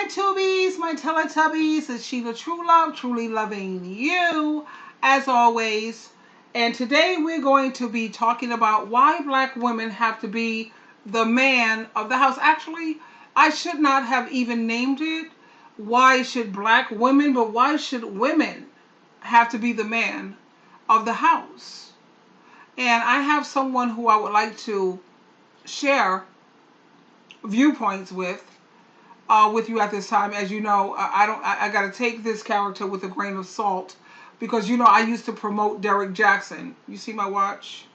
my Tubies, my Teletubbies. It's Sheila True Love, truly loving you, as always. And today we're going to be talking about why black women have to be the man of the house. Actually, I should not have even named it. Why should black women, but why should women have to be the man of the house? And I have someone who I would like to share viewpoints with you at this time. As you know, I got to take this character with a grain of salt because I used to promote Derek Jackson. You see my watch?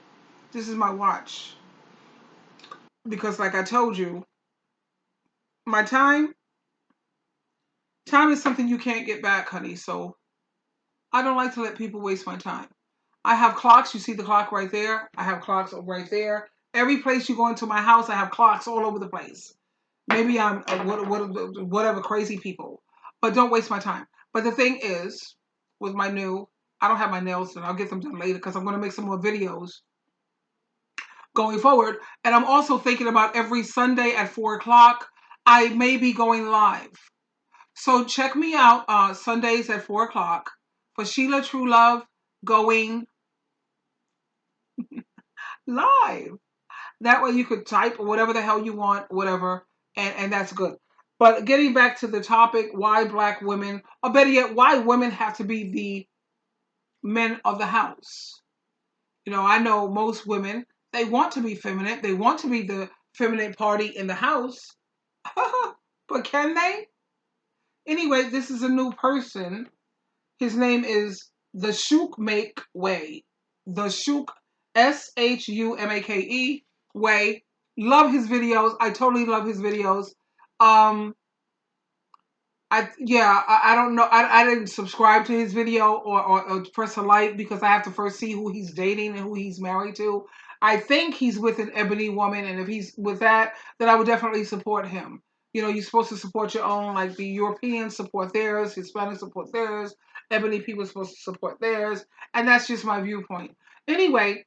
This is my watch because, like I told you, my time is something you can't get back, honey. So I don't like to let people waste my time. I have clocks. You see the clock right there? I have clocks right there. Every place you go into my house, I have clocks all over the place. Maybe I'm whatever crazy people, but don't waste my time. But the thing is, with I don't have my nails done. I'll get them done later because I'm going to make some more videos going forward. And I'm also thinking about every Sunday at 4 o'clock, I may be going live. So check me out Sundays at 4 o'clock for Sheila True Love going live. That way you could type or whatever the hell you want, whatever, and that's good. But getting back to the topic, why black women, or better yet, why women have to be the men of the house. I know most women, they want to be feminine. They want to be the feminine party in the house. But can they? Anyway, this is a new person. His name is the Shook Make Way. The Shook, Shumake Way. Love his videos. I totally love his videos. Um, I don't know. I didn't subscribe to his video or press a like because I have to first see who he's dating and who he's married to. I think he's with an ebony woman, and if he's with that, then I would definitely support him. You're supposed to support your own, like the Europeans support theirs, Hispanics support theirs, ebony people are supposed to support theirs, and that's just my viewpoint. Anyway,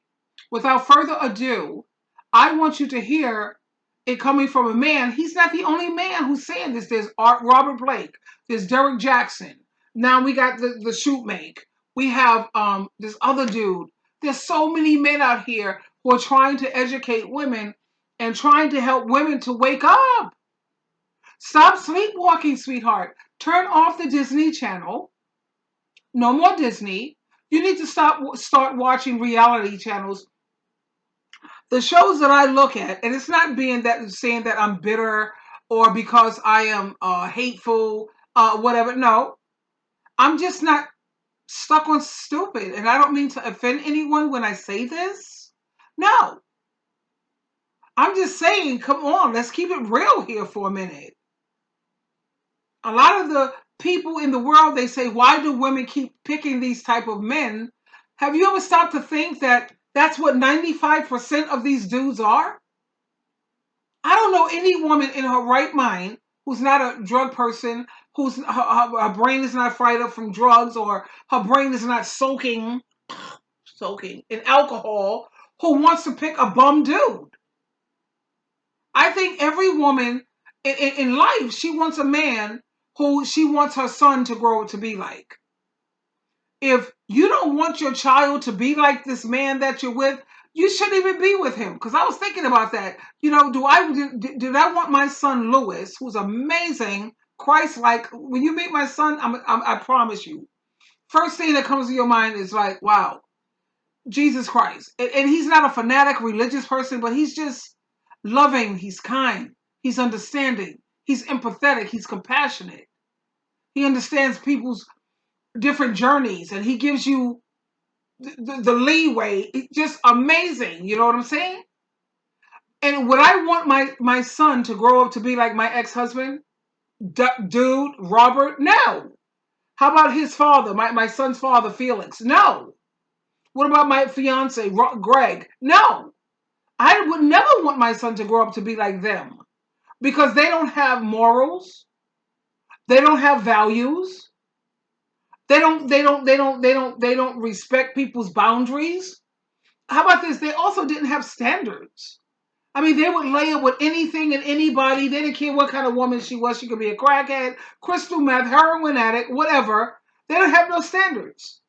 without further ado, I want you to hear it coming from a man. He's not the only man who's saying this. There's Robert Blake. There's Derek Jackson. Now we got the shoot make. We have this other dude. There's so many men out here who are trying to educate women and trying to help women to wake up. Stop sleepwalking, sweetheart. Turn off the Disney Channel. No more Disney. You need to start watching reality channels. The shows that I look at, and it's not saying that I'm bitter or because I am hateful, whatever. No, I'm just not stuck on stupid, and I don't mean to offend anyone when I say this. No, I'm just saying, come on, let's keep it real here for a minute. A lot of the people in the world, they say, why do women keep picking these type of men? Have you ever stopped to think that that's what 95% of these dudes are? I don't know any woman in her right mind who's not a drug person, whose her brain is not fried up from drugs, or her brain is not soaking in alcohol, who wants to pick a bum dude. I think every woman in life, she wants a man who she wants her son to grow to be like. If you don't want your child to be like this man that you're with, you shouldn't even be with him. Because I was thinking about that. Did I want my son Lewis, who's amazing, Christ-like? When you meet my son, I promise you, first thing that comes to your mind is like, wow, Jesus Christ. And he's not a fanatic religious person, but he's just loving. He's kind. He's understanding. He's empathetic. He's compassionate. He understands people's different journeys, and he gives you the leeway. It's just amazing. You know what I'm saying? And would I want my son to grow up to be like my ex-husband? Dude, Robert? No. How about his father, my son's father, Felix? No. What about my fiance, Greg? No. I would never want my son to grow up to be like them because they don't have morals. They don't have values. They don't respect people's boundaries. How about this? They also didn't have standards. I mean, they would lay it with anything and anybody. They didn't care what kind of woman she was. She could be a crackhead, crystal meth, heroin addict, whatever. They don't have no standards.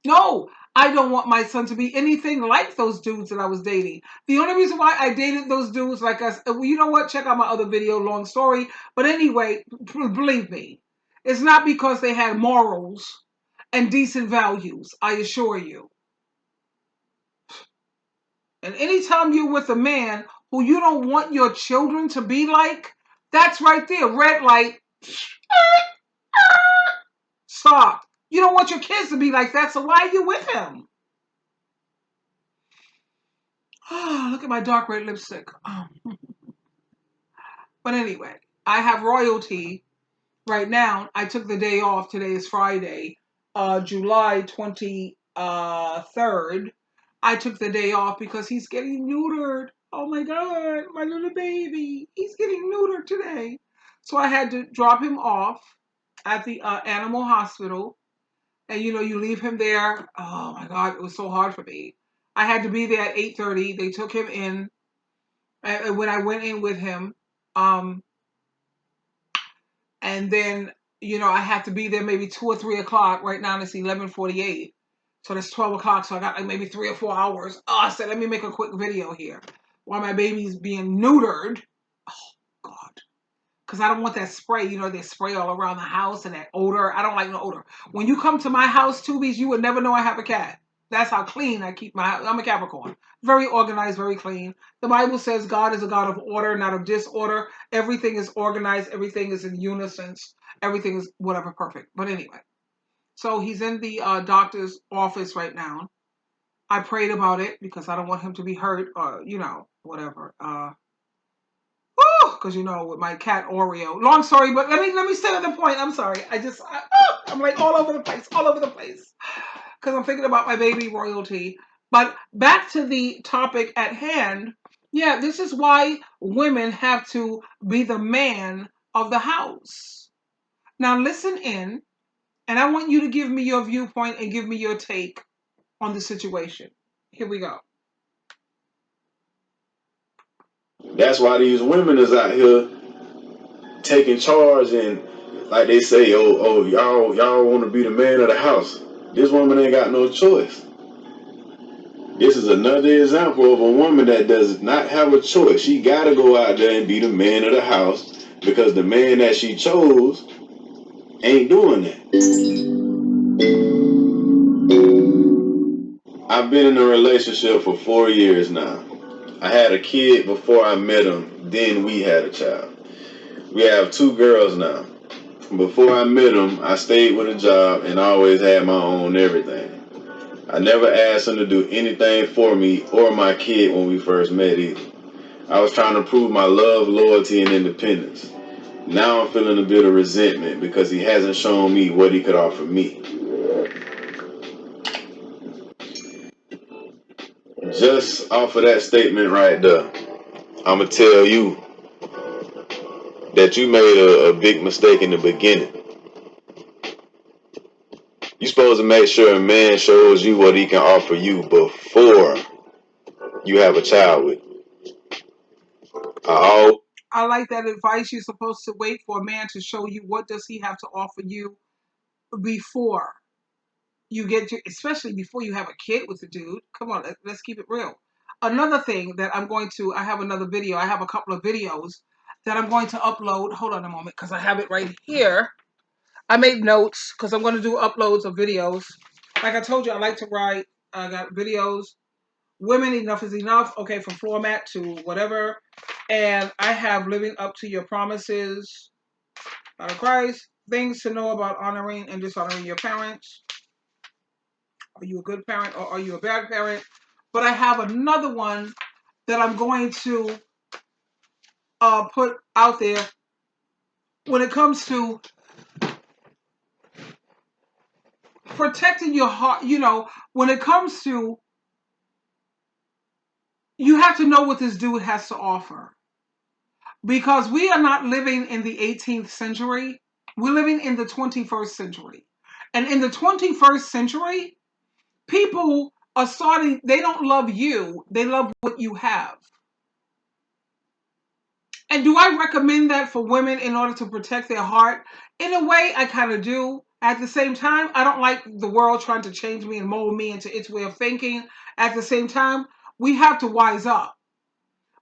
No, I don't want my son to be anything like those dudes that I was dating. The only reason why I dated those dudes, like us, well, you know what? Check out my other video, long story. But anyway, believe me, it's not because they had morals and decent values, I assure you. And anytime you're with a man who you don't want your children to be like, that's right there, red light. Stop. You don't want your kids to be like that, so why are you with him? Oh, look at my dark red lipstick. But anyway, I have royalty right now. I took the day off. Today is Friday, July 23rd. I took the day off because he's getting neutered. Oh my God, my little baby. He's getting neutered today. So I had to drop him off at the animal hospital. And you leave him there. Oh my God, it was so hard for me. I had to be there at 8:30. They took him in. And when I went in with him, um, and then I have to be there maybe 2 or 3 o'clock. Right now it's 11:48, so that's 12 o'clock. So I got like maybe 3 or 4 hours. Oh, I said let me make a quick video here while my baby's being neutered. Oh God, because I don't want that spray. They spray all around the house and that odor. I don't like no odor. When you come to my house, Tubies, you would never know I have a cat. That's how clean I keep my house. I'm a Capricorn. Very organized, very clean. The Bible says God is a God of order, not of disorder. Everything is organized. Everything is in unison. Everything is whatever perfect. But anyway, so he's in the doctor's office right now. I prayed about it because I don't want him to be hurt or, whatever. Because with my cat Oreo. Long story, but let me stay on the point. I'm sorry. I'm like all over the place, because I'm thinking about my baby royalty. But back to the topic at hand. Yeah, this is why women have to be the man of the house. Now listen in, and I want you to give me your viewpoint and give me your take on the situation. Here we go. That's why these women is out here taking charge and like they say, y'all want to be the man of the house. This woman ain't got no choice. This is another example of a woman that does not have a choice. She gotta go out there and be the man of the house because the man that she chose ain't doing that. I've been in a relationship for 4 years now. I had a kid before I met him, then we had a child. We have 2 girls now. Before I met him, I stayed with a job and always had my own everything. I never asked him to do anything for me or my kid when we first met either. I was trying to prove my love, loyalty, and independence. Now I'm feeling a bit of resentment because he hasn't shown me what he could offer me. Just off of that statement right there, I'ma tell you that you made a big mistake in the beginning. You're supposed to make sure a man shows you what he can offer you before you have a child with him. I like that advice. You're supposed to wait for a man to show you what does he have to offer you before you get your, especially before you have a kid with the dude. Come on, let's keep it real. Another thing that I have another video. I have a couple of videos that I'm going to upload. Hold on a moment, because I have it right here. I made notes because I'm going to do uploads of videos. Like I told you, I like to write. I got videos. Women, enough is enough. Okay, from floor mat to whatever. And I have living up to your promises by Christ. Things to know about honoring and dishonoring your parents. Are you a good parent or are you a bad parent? But I have another one that I'm going to put out there when it comes to protecting your heart. When it comes to, you have to know what this dude has to offer. Because we are not living in the 18th century. We're living in the 21st century. And in the 21st century, people are starting, they don't love you, they love what you have. And do I recommend that for women in order to protect their heart? In a way, I kind of do. At the same time, I don't like the world trying to change me and mold me into its way of thinking. At the same time, we have to wise up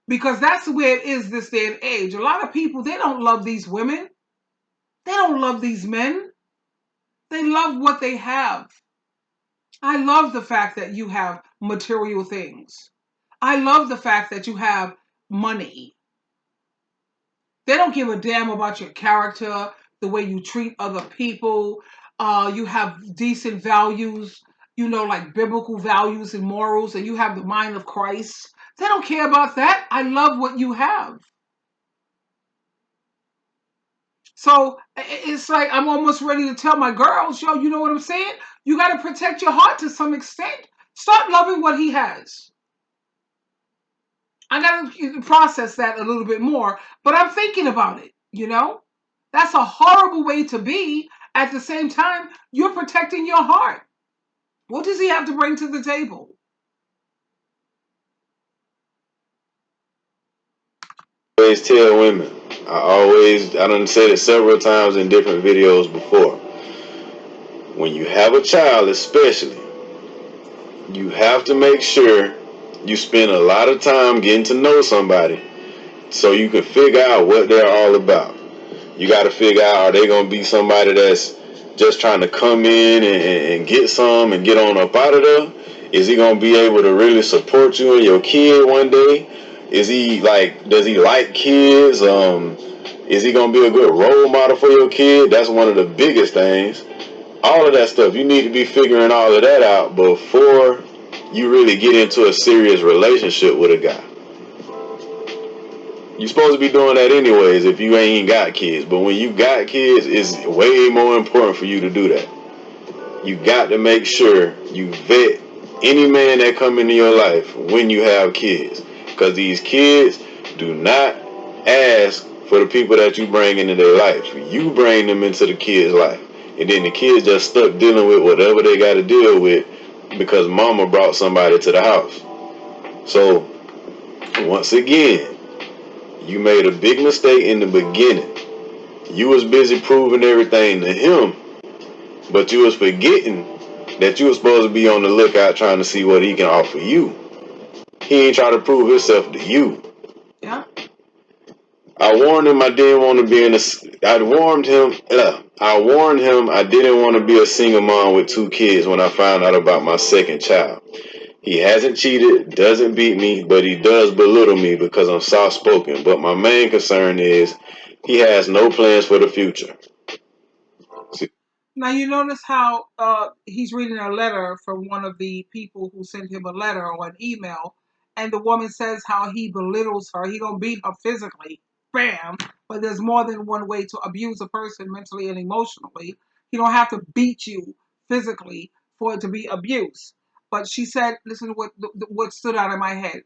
because that's the way it is this day and age. A lot of people, they don't love these women. They don't love these men. They love what they have. I love the fact that you have material things. I love the fact that you have money. They don't give a damn about your character, the way you treat other people. You have decent values, like biblical values and morals, and you have the mind of Christ. They don't care about that. I love what you have. So it's like I'm almost ready to tell my girls, yo, you know what I'm saying? You got to protect your heart to some extent. Start loving what he has. I got to process that a little bit more, but I'm thinking about it. That's a horrible way to be. At the same time, you're protecting your heart. What does he have to bring to the table? Always tell women. I done said it several times in different videos before. When you have a child, especially, you have to make sure you spend a lot of time getting to know somebody so you can figure out what they're all about. You got to figure out, are they going to be somebody that's just trying to come in and get some and get on up out of there? Is he going to be able to really support you and your kid one day? Does he like kids? Is he going to be a good role model for your kid? That's one of the biggest things. All of that stuff, you need to be figuring all of that out before you really get into a serious relationship with a guy. You're supposed to be doing that anyways if you ain't got kids. But when you got kids, it's way more important for you to do that. You got to make sure you vet any man that come into your life when you have kids. Because these kids do not ask for the people that you bring into their life. You bring them into the kid's life. And then the kids just stuck dealing with whatever they got to deal with because mama brought somebody to the house. So, once again, you made a big mistake in the beginning. You was busy proving everything to him, but you was forgetting that you was supposed to be on the lookout trying to see what he can offer you. He ain't trying to prove himself to you. Yeah. I warned him I didn't want to be in a. I warned him. I warned him I didn't want to be a single mom with 2 kids when I found out about my second child. He hasn't cheated, doesn't beat me, but he does belittle me because I'm soft spoken. But my main concern is he has no plans for the future. See, Now you notice how he's reading a letter from one of the people who sent him a letter or an email, and the woman says how he belittles her. He don't beat her physically, bam. But there's more than one way to abuse a person mentally and emotionally. He don't have to beat you physically for it to be abuse. But she said, listen to what stood out in my head.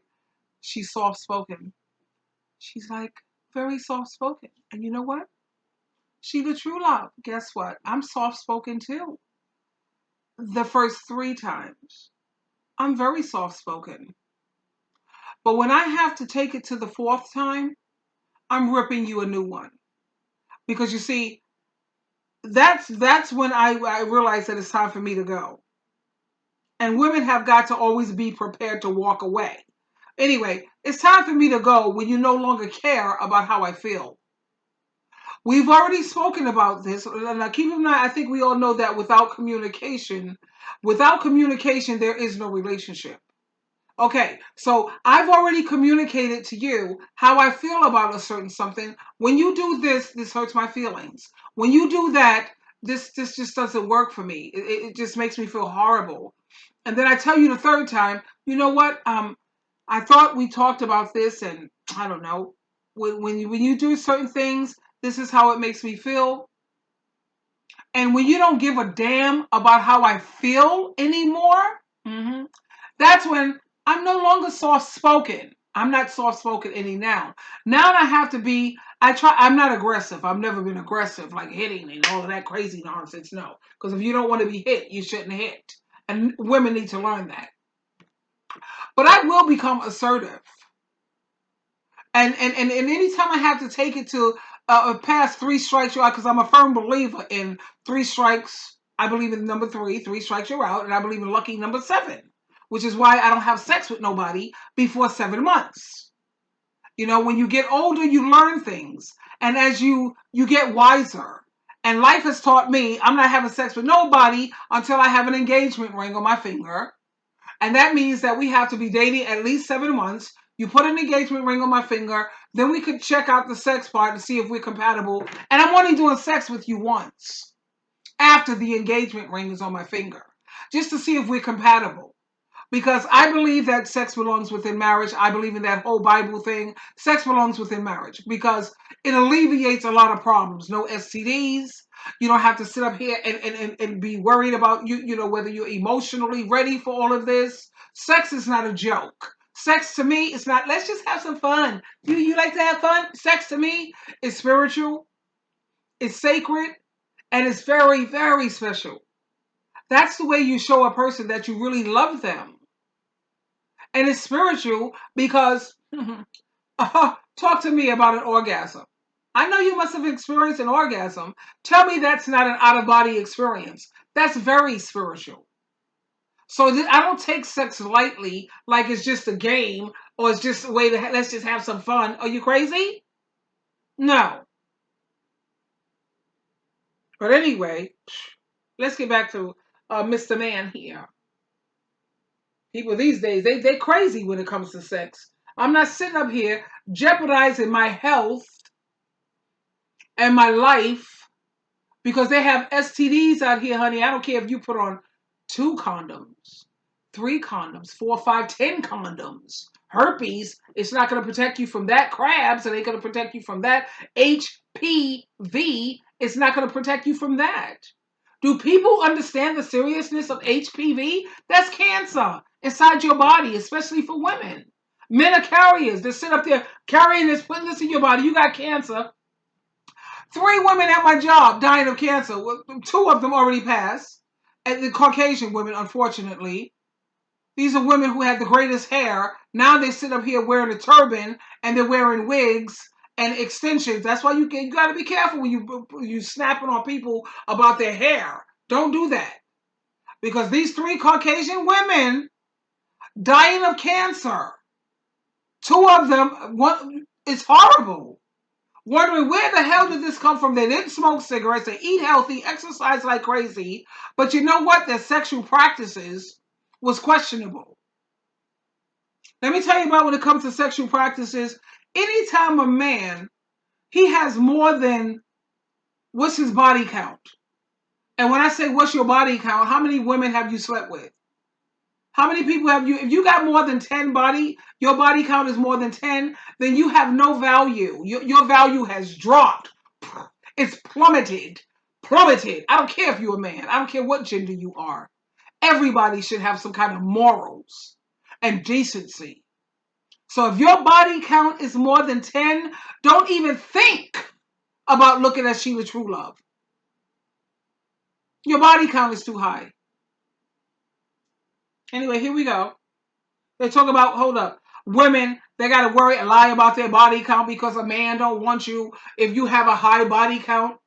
She's soft spoken. She's like very soft spoken, and you know what? She the true love. Guess what? I'm soft spoken too. The first 3 times. I'm very soft spoken. But when I have to take it to the 4th time, I'm ripping you a new one. Because you see, that's when I realize that it's time for me to go. And women have got to always be prepared to walk away. Anyway, it's time for me to go when you no longer care about how I feel. We've already spoken about this. Now, keep in mind, I think we all know that without communication, there is no relationship. Okay, so I've already communicated to you how I feel about a certain something. When you do this, this hurts my feelings. When you do that, this just doesn't work for me. It just makes me feel horrible. And then I tell you the 3rd time, you know what? I thought we talked about this, and I don't know. When you do certain things, this is how it makes me feel. And when you don't give a damn about how I feel anymore, that's when I'm no longer soft spoken. I'm not soft spoken any now. Now I have to be. I'm not aggressive. I've never been aggressive, like hitting and all of that crazy nonsense. No, because if you don't want to be hit, you shouldn't hit. And women need to learn that. But I will become assertive. And anytime I have to take it to past 3 strikes you're out, because I'm a firm believer in 3 strikes. I believe in number 3 strikes you're out, and I believe in lucky number 7, which is why I don't have sex with nobody before 7 months. You know, when you get older, you learn things, and as you get wiser. And life has taught me I'm not having sex with nobody until I have an engagement ring on my finger. And that means that we have to be dating at least 7 months. You put an engagement ring on my finger, then we could check out the sex part to see if we're compatible. And I'm only doing sex with you once after the engagement ring is on my finger, just to see if we're compatible. Because I believe that sex belongs within marriage. I believe in that whole Bible thing. Sex belongs within marriage because it alleviates a lot of problems. No STDs. You don't have to sit up here and be worried about you know, whether you're emotionally ready for all of this. Sex is not a joke. Sex to me is not, let's just have some fun. You like to have fun? Sex to me is spiritual, it's sacred, and it's very, very special. That's the way you show a person that you really love them. And it's spiritual because talk to me about an orgasm. I know you must have experienced an orgasm. Tell me that's not an out of body experience. That's very spiritual. So I don't take sex lightly like it's just a game or it's just a way to let's just have some fun. Are you crazy? No. But anyway, let's get back to Mr. Man here. People these days, they crazy when it comes to sex. I'm not sitting up here jeopardizing my health and my life because they have STDs out here, honey. I don't care if you put on 2 condoms, 3 condoms, 4, 5, 10 condoms. Herpes, it's not going to protect you from that. Crabs, it ain't going to protect you from that. HPV, it's not going to protect you from that. Do people understand the seriousness of HPV? That's cancer inside your body, especially for women. Men are carriers. They sit up there carrying this, putting this in your body. You got cancer. 3 women at my job dying of cancer. 2 of them already passed. And the Caucasian women, unfortunately. These are women who had the greatest hair. Now they sit up here wearing a turban and they're wearing wigs and extensions. That's why you got to be careful when you snapping on people about their hair. Don't do that. Because these 3 Caucasian women dying of cancer. 2 of them, it's horrible. Wondering where the hell did this come from? They didn't smoke cigarettes. They eat healthy, exercise like crazy. But you know what? Their sexual practices was questionable. Let me tell you about when it comes to sexual practices. Anytime a man, he has more than, what's his body count? And when I say what's your body count, how many women have you slept with? How many people have you, if you got more than 10 your body count is more than 10, then you have no value. Your value has dropped. It's plummeted. Plummeted. I don't care if you're a man. I don't care what gender you are. Everybody should have some kind of morals and decency. So if your body count is more than 10, don't even think about looking at Sheila Truelove. Your body count is too high. Anyway, here we go. They talk about, hold up, women, they got to worry and lie about their body count because a man don't want you. If you have a high body count,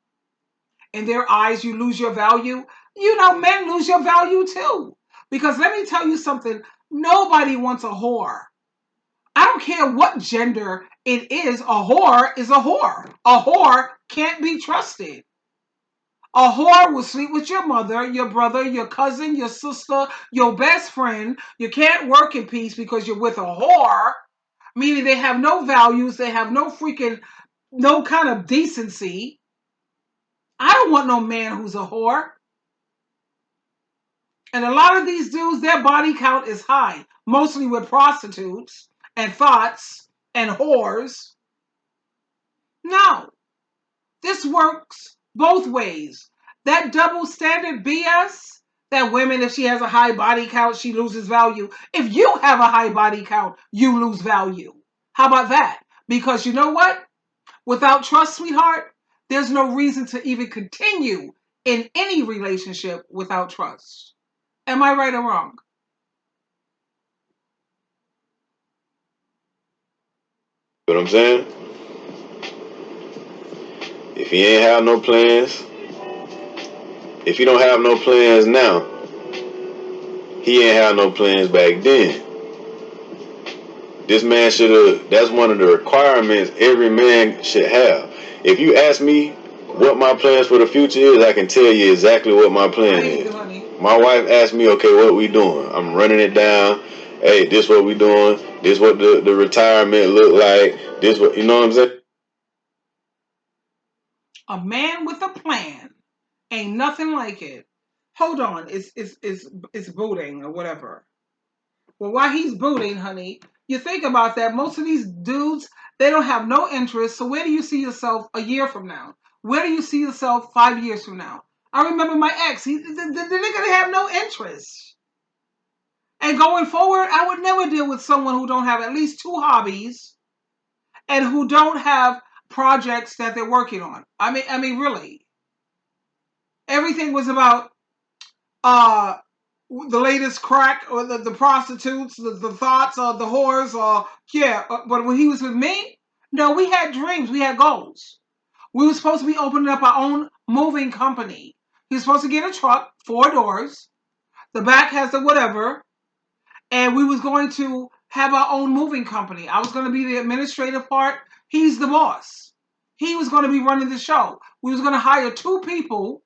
in their eyes, you lose your value. You know, men lose your value too. Because let me tell you something, nobody wants a whore. I don't care what gender it is, a whore is a whore. A whore can't be trusted. A whore will sleep with your mother, your brother, your cousin, your sister, your best friend. You can't work in peace because you're with a whore, meaning they have no values, they have no kind of decency. I don't want no man who's a whore. And a lot of these dudes, their body count is high, mostly with prostitutes and thoughts and whores. No, this works both ways. That double standard BS, that women, if she has a high body count, she loses value. If you have a high body count, you lose value. How about that? Because you know what? Without trust, sweetheart, there's no reason to even continue in any relationship without trust. Am I right or wrong? What I'm saying? If he ain't have no plans, if he don't have no plans now, he ain't have no plans back then. This man should have. That's one of the requirements every man should have. If you ask me what my plans for the future is, I can tell you exactly what my plan is. My wife asked me, okay, what we doing? I'm running it down. Hey, this what we doing. This what the retirement look like. This what, you know what I'm saying? A man with a plan. Ain't nothing like it. Hold on, it's booting or whatever. Well, while he's booting, honey, you think about that. Most of these dudes, they don't have no interest. So where do you see yourself a year from now? Where do you see yourself 5 years from now? I remember my ex. The nigga didn't have no interest. And going forward, I would never deal with someone who don't have at least 2 hobbies and who don't have projects that they're working on. I mean, really. Everything was about uh the latest crack or the prostitutes, the thoughts or the whores or yeah. But when he was with me, no, we had dreams, we had goals. We were supposed to be opening up our own moving company. He was supposed to get a truck, 4 doors. The back has the whatever, and we was going to have our own moving company. I was going to be the administrative part. He's the boss. He was going to be running the show. We was going to hire 2 people,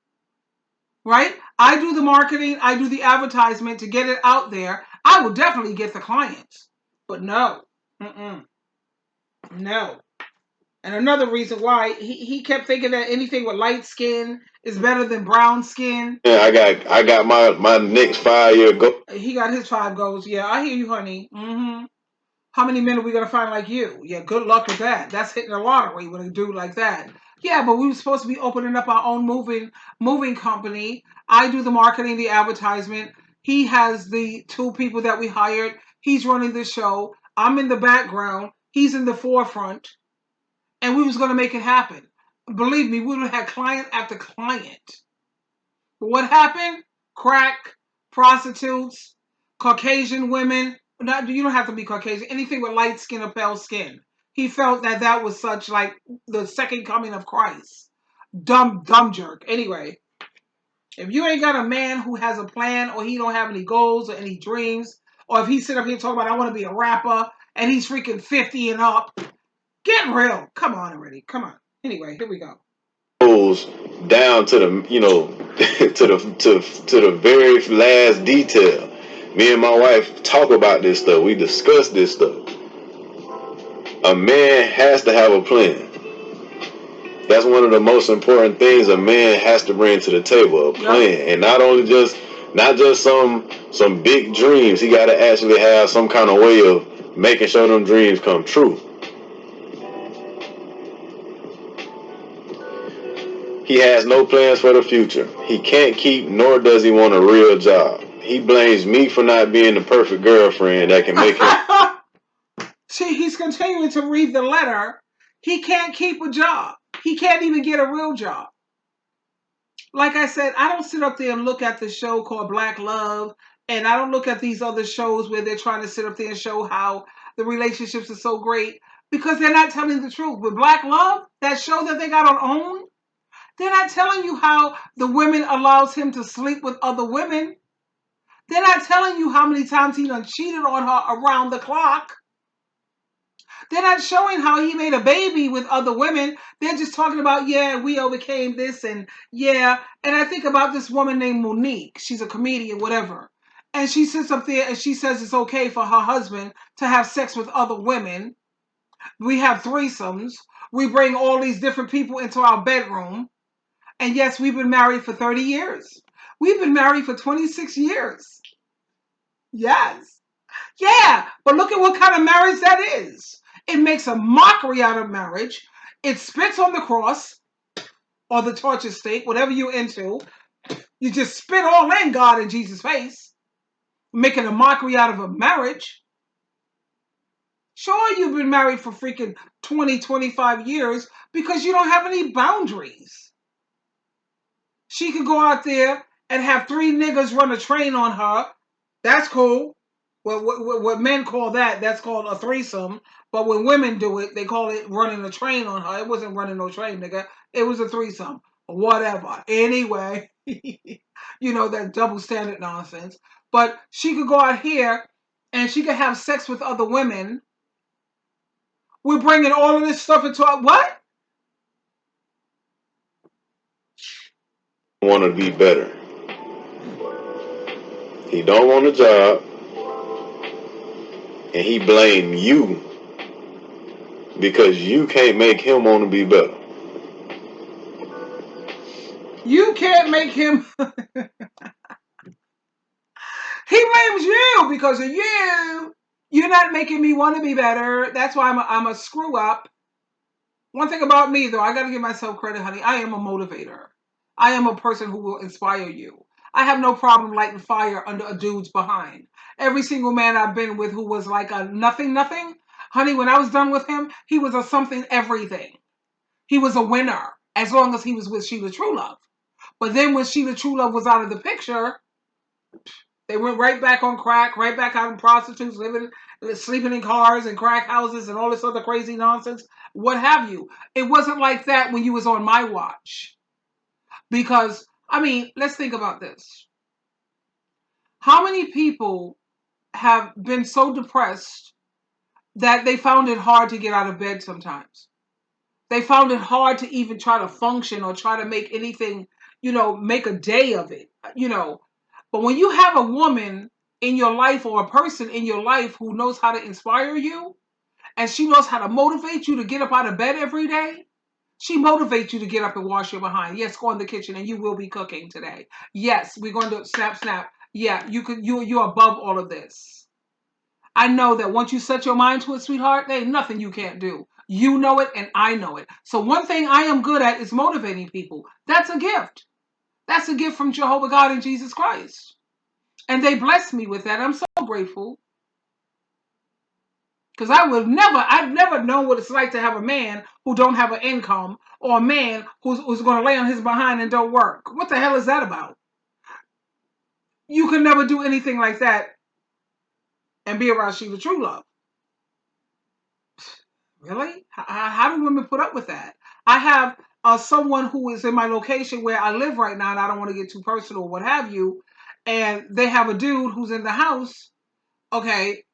right? I do the marketing, I do the advertisement to get it out there. I will definitely get the clients. But no, no. And another reason why he kept thinking that anything with light skin is better than brown skin. Yeah, I got my next 5 year goal. He got his 5 goals. Yeah, I hear you, honey. How many men are we gonna find like you? Yeah, good luck with that. That's hitting the lottery with a dude like that. Yeah, but we were supposed to be opening up our own moving company. I do the marketing, the advertisement. He has the 2 people that we hired. He's running the show. I'm in the background. He's in the forefront. And we was gonna make it happen. Believe me, we would have had client after client. But what happened? Crack, prostitutes, Caucasian women. Not, you don't have to be Caucasian. Anything with light skin or pale skin. He felt that that was such like the second coming of Christ. Dumb jerk. Anyway, if you ain't got a man who has a plan or he don't have any goals or any dreams, or if he sit up here talking about I want to be a rapper and he's freaking 50 and up, get real. Come on already. Come on. Anyway, here we go. Goes down to the to the very last detail. Me and my wife talk about this stuff. We discuss this stuff. A man has to have a plan. That's one of the most important things a man has to bring to the table, a plan. And not just some big dreams. He gotta actually have some kind of way of making sure them dreams come true. He has no plans for the future. He can't keep nor does he want a real job. He blames me for not being the perfect girlfriend that can make him. See, he's continuing to read the letter. He can't keep a job. He can't even get a real job. Like I said, I don't sit up there and look at the show called Black Love, and I don't look at these other shows where they're trying to sit up there and show how the relationships are so great because they're not telling the truth. With Black Love, that show that they got on OWN, they're not telling you how the women allows him to sleep with other women. They're not telling you how many times he done cheated on her around the clock. They're not showing how he made a baby with other women. They're just talking about, yeah, we overcame this and yeah. And I think about this woman named Monique. She's a comedian, whatever. And she sits up there and she says it's okay for her husband to have sex with other women. We have threesomes. We bring all these different people into our bedroom. And yes, we've been married for 30 years. We've been married for 26 years. Yes. Yeah, but look at what kind of marriage that is. It makes a mockery out of marriage. It spits on the cross or the torture stake, whatever you're into. You just spit all in God and Jesus' face, making a mockery out of a marriage. Sure, you've been married for freaking 20, 25 years because you don't have any boundaries. She could go out there and have 3 niggas run a train on her. That's cool. Well, what men call that's called a threesome. But when women do it, they call it running a train on her. It wasn't running no train, nigga. It was a threesome. Whatever. Anyway, that double standard nonsense. But she could go out here and she could have sex with other women. We're bringing all of this stuff into our what? Want to be better. He don't want a job, and he blame you because you can't make him want to be better. You can't make him. He blames you because of you. You're not making me want to be better. That's why I'm a screw up. One thing about me, though, I got to give myself credit, honey. I am a motivator. I am a person who will inspire you. I have no problem lighting fire under a dude's behind. Every single man I've been with who was like a nothing, honey, when I was done with him, he was a something everything. He was a winner as long as he was with Sheila Truelove. But then when Sheila Truelove was out of the picture, they went right back on crack, right back out in prostitutes, sleeping in cars and crack houses and all this other crazy nonsense, what have you. It wasn't like that when you was on my watch. Because, let's think about this. How many people have been so depressed that they found it hard to get out of bed sometimes? They found it hard to even try to function or try to make anything, make a day of it, But when you have a woman in your life or a person in your life who knows how to inspire you and she knows how to motivate you to get up out of bed every day, she motivates you to get up and wash your behind. Yes, go in the kitchen and you will be cooking today. Yes, we're going to snap, snap. Yeah, you're above all of this. I know that once you set your mind to it, sweetheart, there ain't nothing you can't do. You know it and I know it. So one thing I am good at is motivating people. That's a gift. That's a gift from Jehovah God and Jesus Christ. And they blessed me with that. I'm so grateful. Because I've never known what it's like to have a man who don't have an income or a man who's going to lay on his behind and don't work. What the hell is that about? You can never do anything like that and be around Sheila Truelove. Really? How do women put up with that? I have someone who is in my location where I live right now, and I don't want to get too personal or what have you, and they have a dude who's in the house. Okay,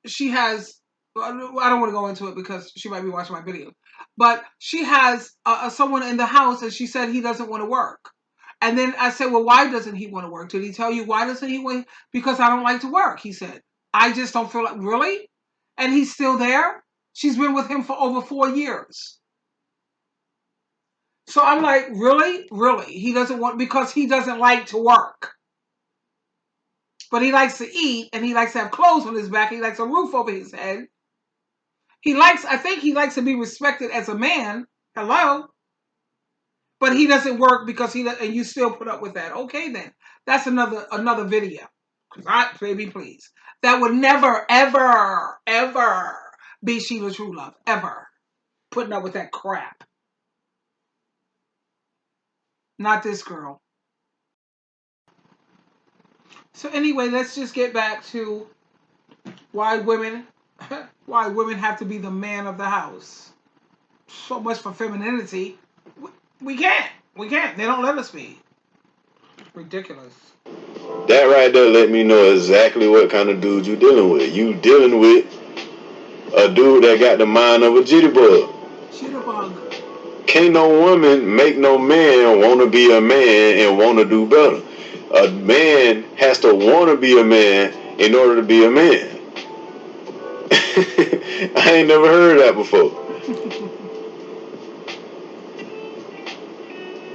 she has, I don't want to go into it because she might be watching my video, but she has someone in the house and she said he doesn't want to work. And then I said, well, why doesn't he want to work? Did he tell you why doesn't he want? Because I don't like to work, he said. I just don't feel like, really? And he's still there? She's been with him for over 4 years. So I'm like, really? Really? He doesn't want, because he doesn't like to work. But he likes to eat and he likes to have clothes on his back. He likes a roof over his head. I think he likes to be respected as a man. Hello? But he doesn't work because and you still put up with that. Okay, then. That's another video. Baby, please. That would never, ever, ever be Sheila Truelove. Ever. Putting up with that crap. Not this girl. So anyway, let's just get back to why women have to be the man of the house. So much for femininity. We can't. We can't. They don't let us be. Ridiculous. That right there let me know exactly what kind of dude you dealing with. You dealing with a dude that got the mind of a jitterbug. Jitterbug. Can't no woman make no man want to be a man and want to do better. A man has to want to be a man in order to be a man. I ain't never heard that before.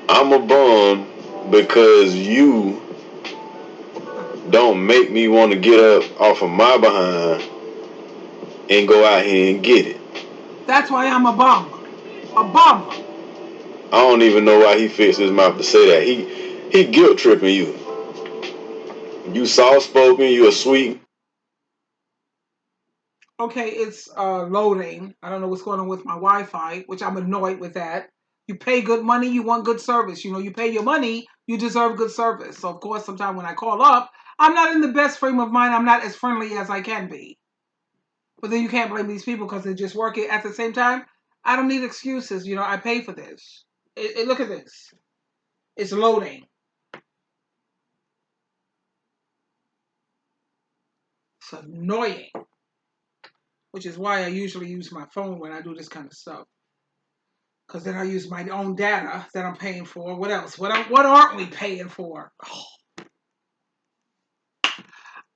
I'm a bum because you don't make me want to get up off of my behind and go out here and get it. That's why I'm a bum. A bum. I don't even know why he fixed his mouth to say that. He guilt tripping you. You soft spoken. You a sweet. Okay, it's loading. I don't know what's going on with my Wi-Fi, which I'm annoyed with that. You pay good money, you want good service. You pay your money, you deserve good service. So of course, sometimes when I call up, I'm not in the best frame of mind. I'm not as friendly as I can be. But then you can't blame these people because they're just working. At the same time, I don't need excuses. You know, I pay for this. Look at this. It's loading. It's annoying. Which is why I usually use my phone when I do this kind of stuff. Because then I use my own data that I'm paying for. What else? What aren't we paying for? Oh.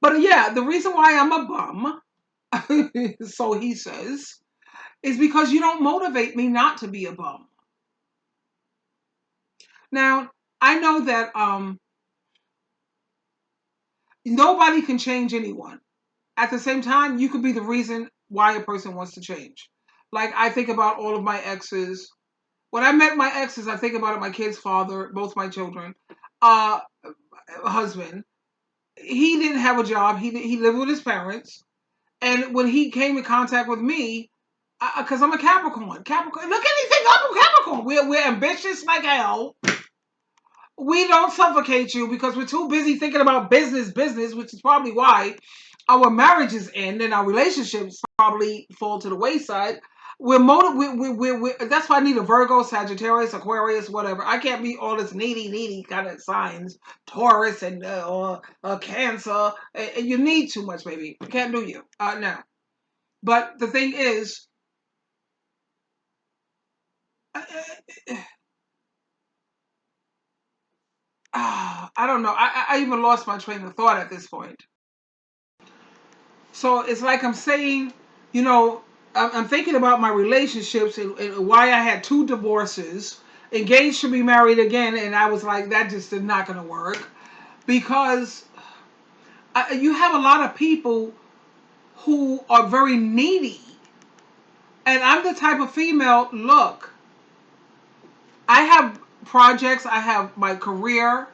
But yeah, the reason why I'm a bum, so he says, is because you don't motivate me not to be a bum. Now, I know that nobody can change anyone. At the same time, you could be the reason why a person wants to change. Like, I think about all of my exes. When I met my exes, I think about it, my kid's father, both my children, uh, husband. He didn't have a job. He lived with his parents. And when he came in contact with me, because I'm a Capricorn. Capricorn, look anything up with Capricorn. We're ambitious like hell. We don't suffocate you because we're too busy thinking about business, which is probably why our marriages end and our relationships probably fall to the wayside. That's why I need a Virgo, Sagittarius, Aquarius, whatever. I can't be all this needy kind of signs, Taurus and Cancer. And you need too much, baby. Can't do you. No. But the thing is, I don't know. I even lost my train of thought at this point. So it's like I'm saying, you know, I'm thinking about my relationships and why I had 2 divorces, engaged to be married again, and I was like, that just is not going to work because you have a lot of people who are very needy. And I'm the type of female, look, I have projects, I have my career,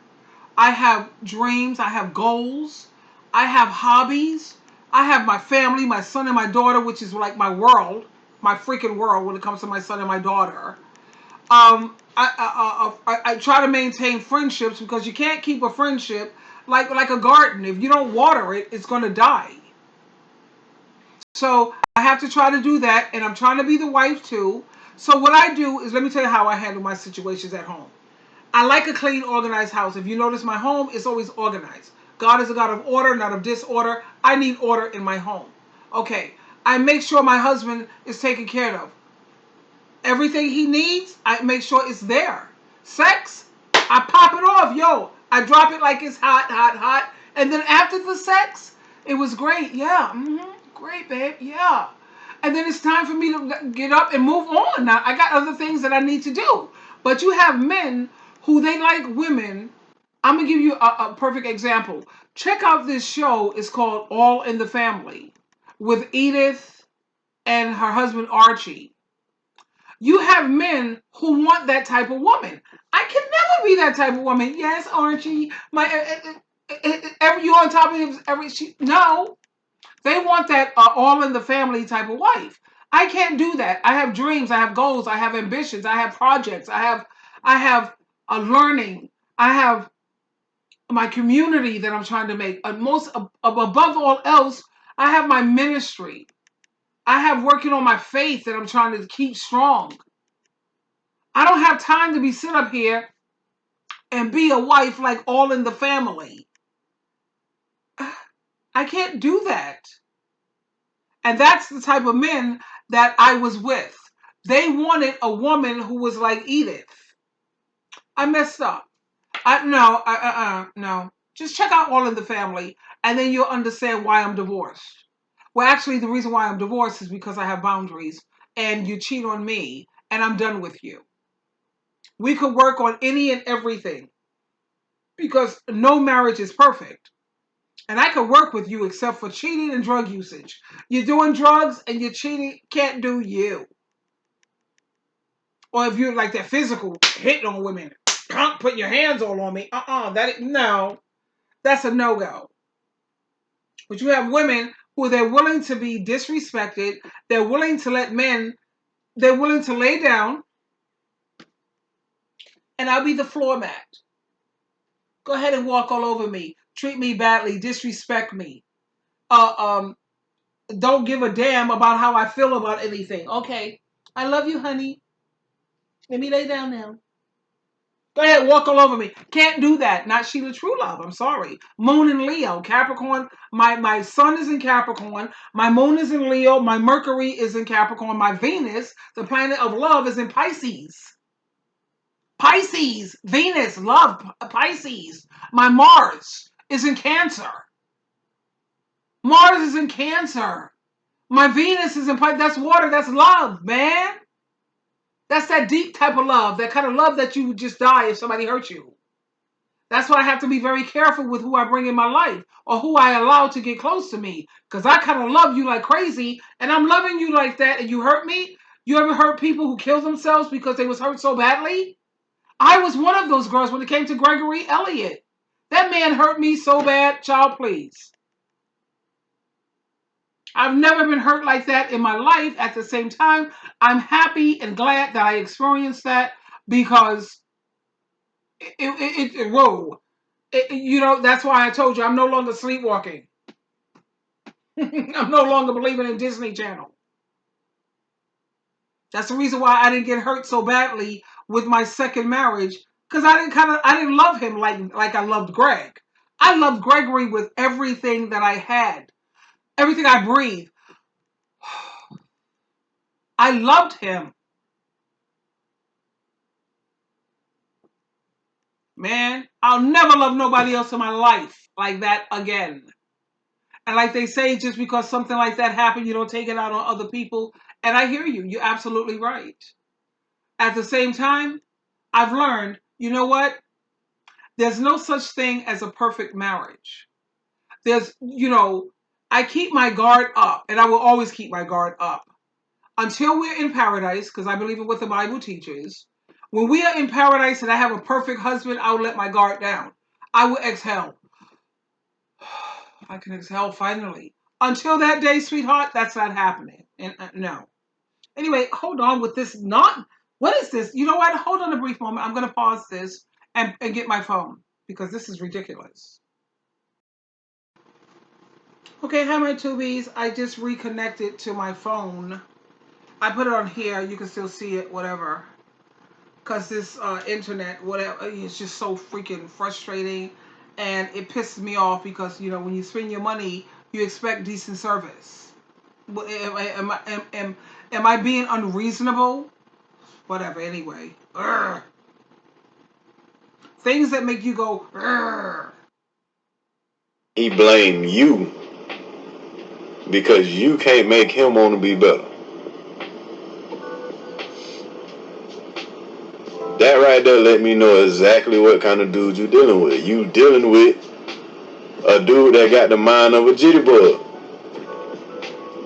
I have dreams, I have goals, I have hobbies, I have my family, my son and my daughter, which is like my world, my freaking world when it comes to my son and my daughter. I try to maintain friendships because you can't keep a friendship like a garden. If you don't water it, it's going to die. So I have to try to do that, and I'm trying to be the wife too. So what I do is, let me tell you how I handle my situations at home. I like a clean, organized house. If you notice my home, it's always organized. God is a God of order, not of disorder. I need order in my home. Okay. I make sure my husband is taken care of. Everything he needs, I make sure it's there. Sex, I pop it off. Yo, I drop it like it's hot. And then after the sex, it was great. Yeah. Great, babe. Yeah. And then it's time for me to get up and move on. Now, I got other things that I need to do. But you have men who they like women. I'm going to give you a perfect example. Check out this show. It's called All in the Family with Edith and her husband Archie. You have men who want that type of woman. I can never be that type of woman. Yes, Archie. Every you on top of him. No. They want that all in the family type of wife. I can't do that. I have dreams. I have goals. I have ambitions. I have projects. I have a learning. I have my community that I'm trying to make. Above all else, I have my ministry. I have working on my faith that I'm trying to keep strong. I don't have time to be sit up here and be a wife like all in the family. I can't do that. And that's the type of men that I was with. They wanted a woman who was like Edith. I messed up. No. Just check out All in the Family, and then you'll understand why I'm divorced. Well, actually, the reason why I'm divorced is because I have boundaries, and you cheat on me, and I'm done with you. We could work on any and everything because no marriage is perfect. And I could work with you except for cheating and drug usage. You're doing drugs and you're cheating, can't do you. Or if you're like that physical hitting on women, put your hands all on me. No, that's a no-go. But you have women who they're willing to be disrespected. They're willing to let men, they're willing to lay down, and I'll be the floor mat. Go ahead and walk all over me. Treat me badly, disrespect me. Uh, um, don't give a damn about how I feel about anything. Okay, I love you, honey. Let me lay down now. Go ahead, walk all over me. Can't do that. Not Sheila True Love. I'm sorry. Moon in Leo, Capricorn. My sun is in Capricorn. My moon is in Leo. My Mercury is in Capricorn. My Venus, the planet of love, is in Pisces. Pisces, Venus, love, Pisces. My Mars is in Cancer. Mars is in Cancer. My Venus is in Pisces. That's water. That's love, man. That's that deep type of love. That kind of love that you would just die if somebody hurt you. That's why I have to be very careful with who I bring in my life or who I allow to get close to me. Because I kind of love you like crazy, and I'm loving you like that, and you hurt me. You ever hurt people who kill themselves because they was hurt so badly? I was one of those girls when it came to Gregory Elliott. That man hurt me so bad, child, please. I've never been hurt like that in my life. At the same time, I'm happy and glad that I experienced that because whoa. That's why I told you I'm no longer sleepwalking. I'm no longer believing in Disney Channel. That's the reason why I didn't get hurt so badly with my second marriage, because I didn't love him like I loved Greg. I loved Gregory with everything that I had, everything I breathed. I loved him. Man, I'll never love nobody else in my life like that again. And like they say, just because something like that happened, you don't take it out on other people. And I hear you. You're absolutely right. At the same time, I've learned, you know what? There's no such thing as a perfect marriage. I keep my guard up, and I will always keep my guard up until we're in paradise, because I believe in what the Bible teaches. When we are in paradise and I have a perfect husband, I will let my guard down. I will exhale. I can exhale finally. Until that day, sweetheart, that's not happening. And no. Anyway, hold on with this. What is this? You know what? Hold on a brief moment. I'm going to pause this and get my phone because this is ridiculous. Okay, hi, my tubies. I just reconnected to my phone. I put it on here. You can still see it, whatever. Because this internet, whatever, it's just so freaking frustrating. And it pisses me off because, when you spend your money, you expect decent service. Am I being unreasonable? Whatever, anyway. Urgh. Things that make you go, urgh. He blame you because you can't make him want to be better. That right there let me know exactly what kind of dude you dealing with. You dealing with a dude that got the mind of a jitterbug.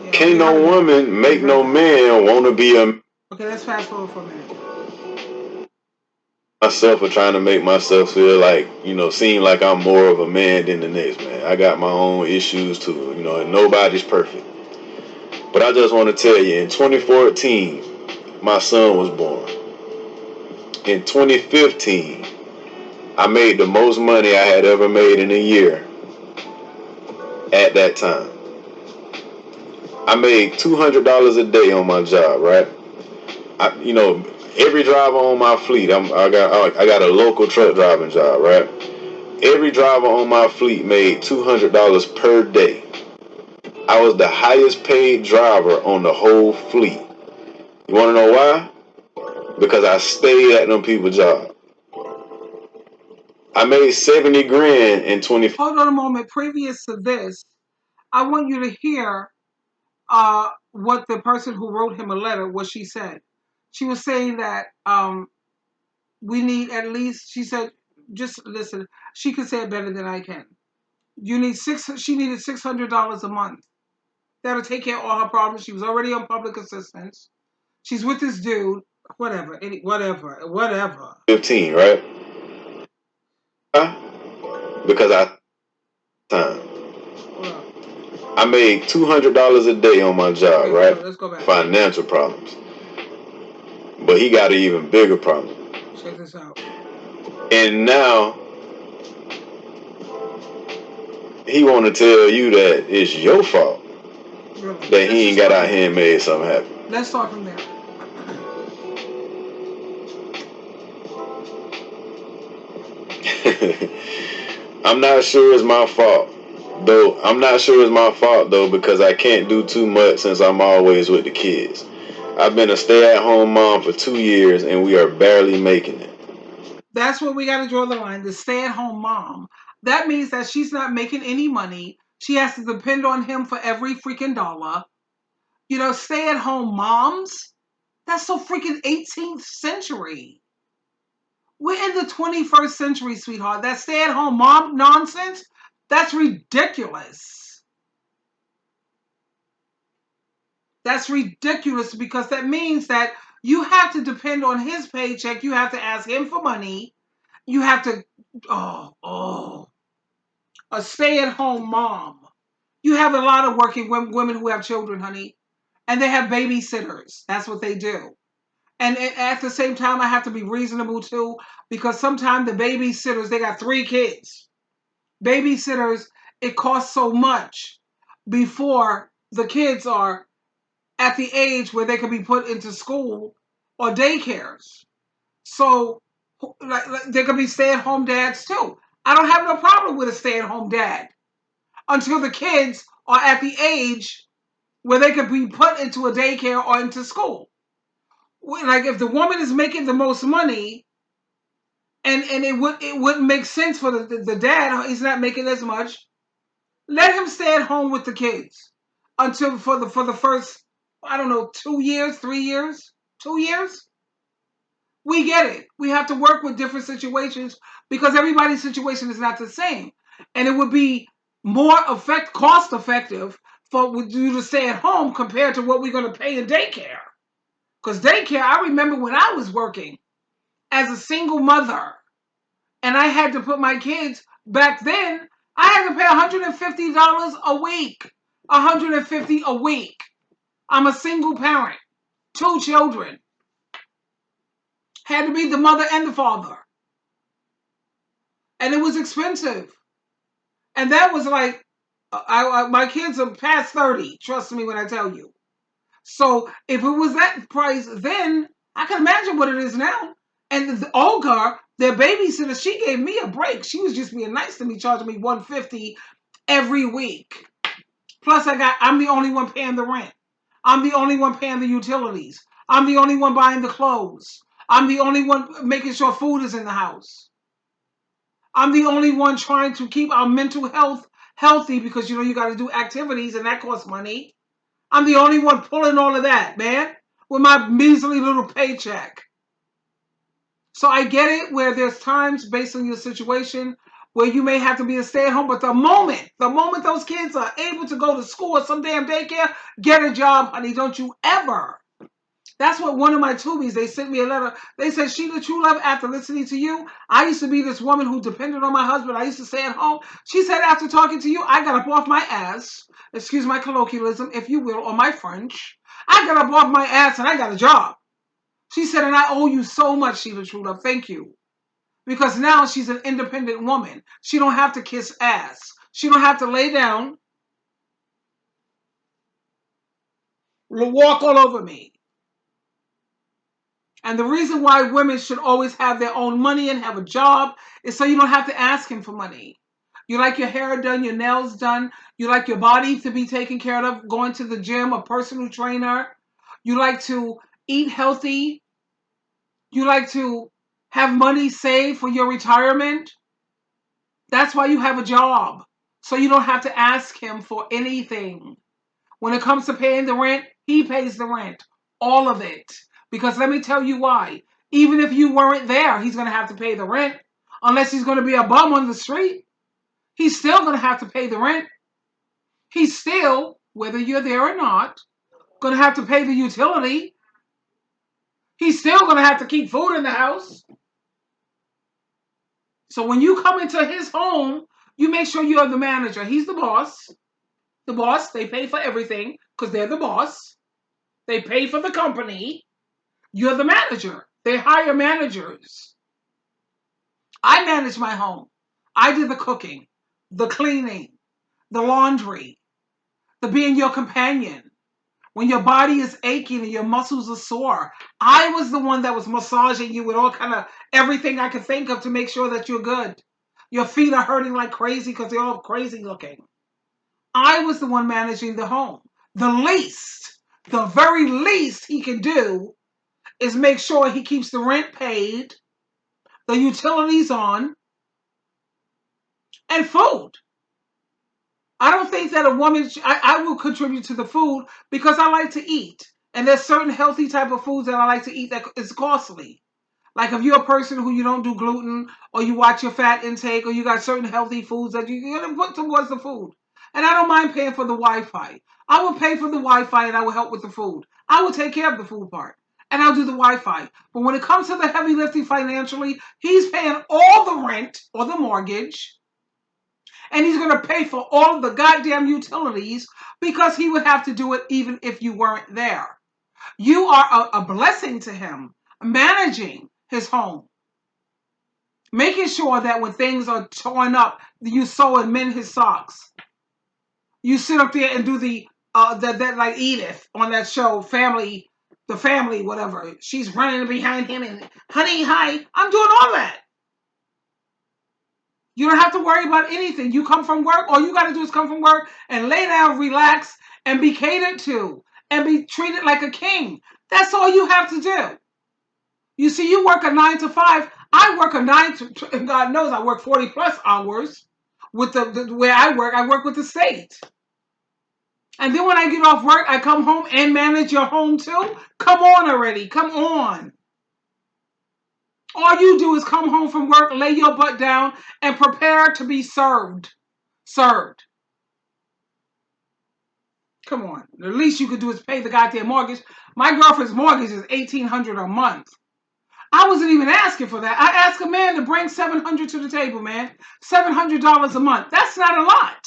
Yeah, can't no woman make no man want to be a... Okay, let's fast forward for a minute. Myself for trying to make myself feel like, seem like I'm more of a man than the next man. I got my own issues too, and nobody's perfect. But I just want to tell you, in 2014, my son was born. In 2015, I made the most money I had ever made in a year at that time. I made $200 a day on my job, right? Every driver on my fleet, I got a local truck driving job, right? Every driver on my fleet made $200 per day. I was the highest paid driver on the whole fleet. You want to know why? Because I stayed at them people's job. I made 70 grand in 20. Hold on a moment. Previous to this, I want you to hear what the person who wrote him a letter, what she said. She was saying that we need at least, she said, just listen, she could say it better than I can. She needed $600 a month. That'll take care of all her problems. She was already on public assistance. She's with this dude. Whatever. 15, right? Because I made $200 a day on my job, okay, right? Let's go back. Financial problems. But he got an even bigger problem. Check this out. And now he want to tell you that it's your fault. Really? that he ain't got out here and made something happen. Let's start from there. I'm not sure it's my fault. I'm not sure it's my fault though because I can't do too much since I'm always with the kids. I've been a stay-at-home mom for 2 years and we are barely making it. That's where we got to draw the line. The stay-at-home mom. That means that she's not making any money. She has to depend on him for every freaking dollar. You know, stay-at-home moms. That's so freaking 18th century. We're in the 21st century, sweetheart. That stay-at-home mom nonsense, that's ridiculous. That's ridiculous because that means that you have to depend on his paycheck. You have to ask him for money. You have to, a stay-at-home mom. You have a lot of working women who have children, honey, and they have babysitters. That's what they do. And at the same time, I have to be reasonable too, because sometimes the babysitters, they got 3 kids. Babysitters, it costs so much before the kids are at the age where they can be put into school or daycares. So like there could be stay-at-home dads too. I don't have no problem with a stay-at-home dad until the kids are at the age where they could be put into a daycare or into school. Like if the woman is making the most money, and it wouldn't make sense for the dad. He's not making as much. Let him stay at home with the kids until for the first, I don't know, 2 years, 3 years, 2 years. We get it. We have to work with different situations because everybody's situation is not the same, and it would be more cost effective for you to stay at home compared to what we're going to pay in daycare. Because daycare, I remember when I was working as a single mother, and I had to put my kids back then. I had to pay $150 a week. $150 a week. I'm a single parent, 2 children. Had to be the mother and the father, and it was expensive. And that was like, my kids are past 30. Trust me when I tell you. So if it was that price then, I can imagine what it is now. And Olga, their babysitter, she gave me a break. She was just being nice to me, charging me $150 every week. Plus, I'm the only one paying the rent. I'm the only one paying the utilities. I'm the only one buying the clothes. I'm the only one making sure food is in the house. I'm the only one trying to keep our mental health healthy because you got to do activities and that costs money. I'm the only one pulling all of that, man, with my measly little paycheck. So I get it where there's times based on your situation where you may have to be a stay-at-home, but the moment those kids are able to go to school or some damn daycare, get a job, honey. Don't you ever. That's what one of my tubies, they sent me a letter. They said, Sheila True Love, after listening to you, I used to be this woman who depended on my husband. I used to stay at home. She said, after talking to you, I got up off my ass. Excuse my colloquialism, if you will, or my French. I got up off my ass and I got a job. She said, and I owe you so much, Sheila True Love. Thank you. Because now she's an independent woman. She don't have to kiss ass. She don't have to lay down, walk all over me. And the reason why women should always have their own money and have a job is so you don't have to ask him for money. You like your hair done, your nails done. You like your body to be taken care of, going to the gym, a personal trainer. You like to eat healthy. You like to have money saved for your retirement. That's why you have a job. So you don't have to ask him for anything. When it comes to paying the rent, he pays the rent. All of it. Because let me tell you why. Even if you weren't there, he's going to have to pay the rent. Unless he's going to be a bum on the street. He's still going to have to pay the rent. He's still, whether you're there or not, going to have to pay the utility. He's still going to have to keep food in the house. So when you come into his home, you make sure you're the manager. He's the boss. The boss, they pay for everything because they're the boss. They pay for the company. You're the manager. They hire managers. I manage my home. I do the cooking, the cleaning, the laundry. to being your companion. When your body is aching and your muscles are sore, I was the one that was massaging you with all kind of everything I could think of to make sure that you're good. Your feet are hurting like crazy because they're all crazy looking. I was the one managing the home. The very least he can do is make sure he keeps the rent paid, the utilities on, and food. I don't think that a woman, I will contribute to the food because I like to eat. And there's certain healthy type of foods that I like to eat that is costly. Like if you're a person who you don't do gluten or you watch your fat intake or you got certain healthy foods that you're going to put towards the food. And I don't mind paying for the Wi-Fi. I will pay for the Wi-Fi and I will help with the food. I will take care of the food part and I'll do the Wi-Fi. But when it comes to the heavy lifting financially, he's paying all the rent or the mortgage and he's going to pay for all of the goddamn utilities because he would have to do it even if you weren't there. You are a blessing to him, managing his home, making sure that when things are torn up, you sew and mend his socks. You sit up there and do that like Edith on that show, the family, whatever. She's running behind him and, honey, hi, I'm doing all that. You don't have to worry about anything. You come from work, all you got to do is come from work and lay down, relax, and be catered to and be treated like a king. That's all you have to do. You see, you work a 9 to 5. I work a 9 to, God knows I work 40 plus hours with the where I work with the state. And then when I get off work, I come home and manage your home too. Come on already. Come on. All you do is come home from work, lay your butt down, and prepare to be served. Served. Come on. The least you could do is pay the goddamn mortgage. My girlfriend's mortgage is $1,800 a month. I wasn't even asking for that. I asked a man to bring $700 to the table, man. $700 a month. That's not a lot.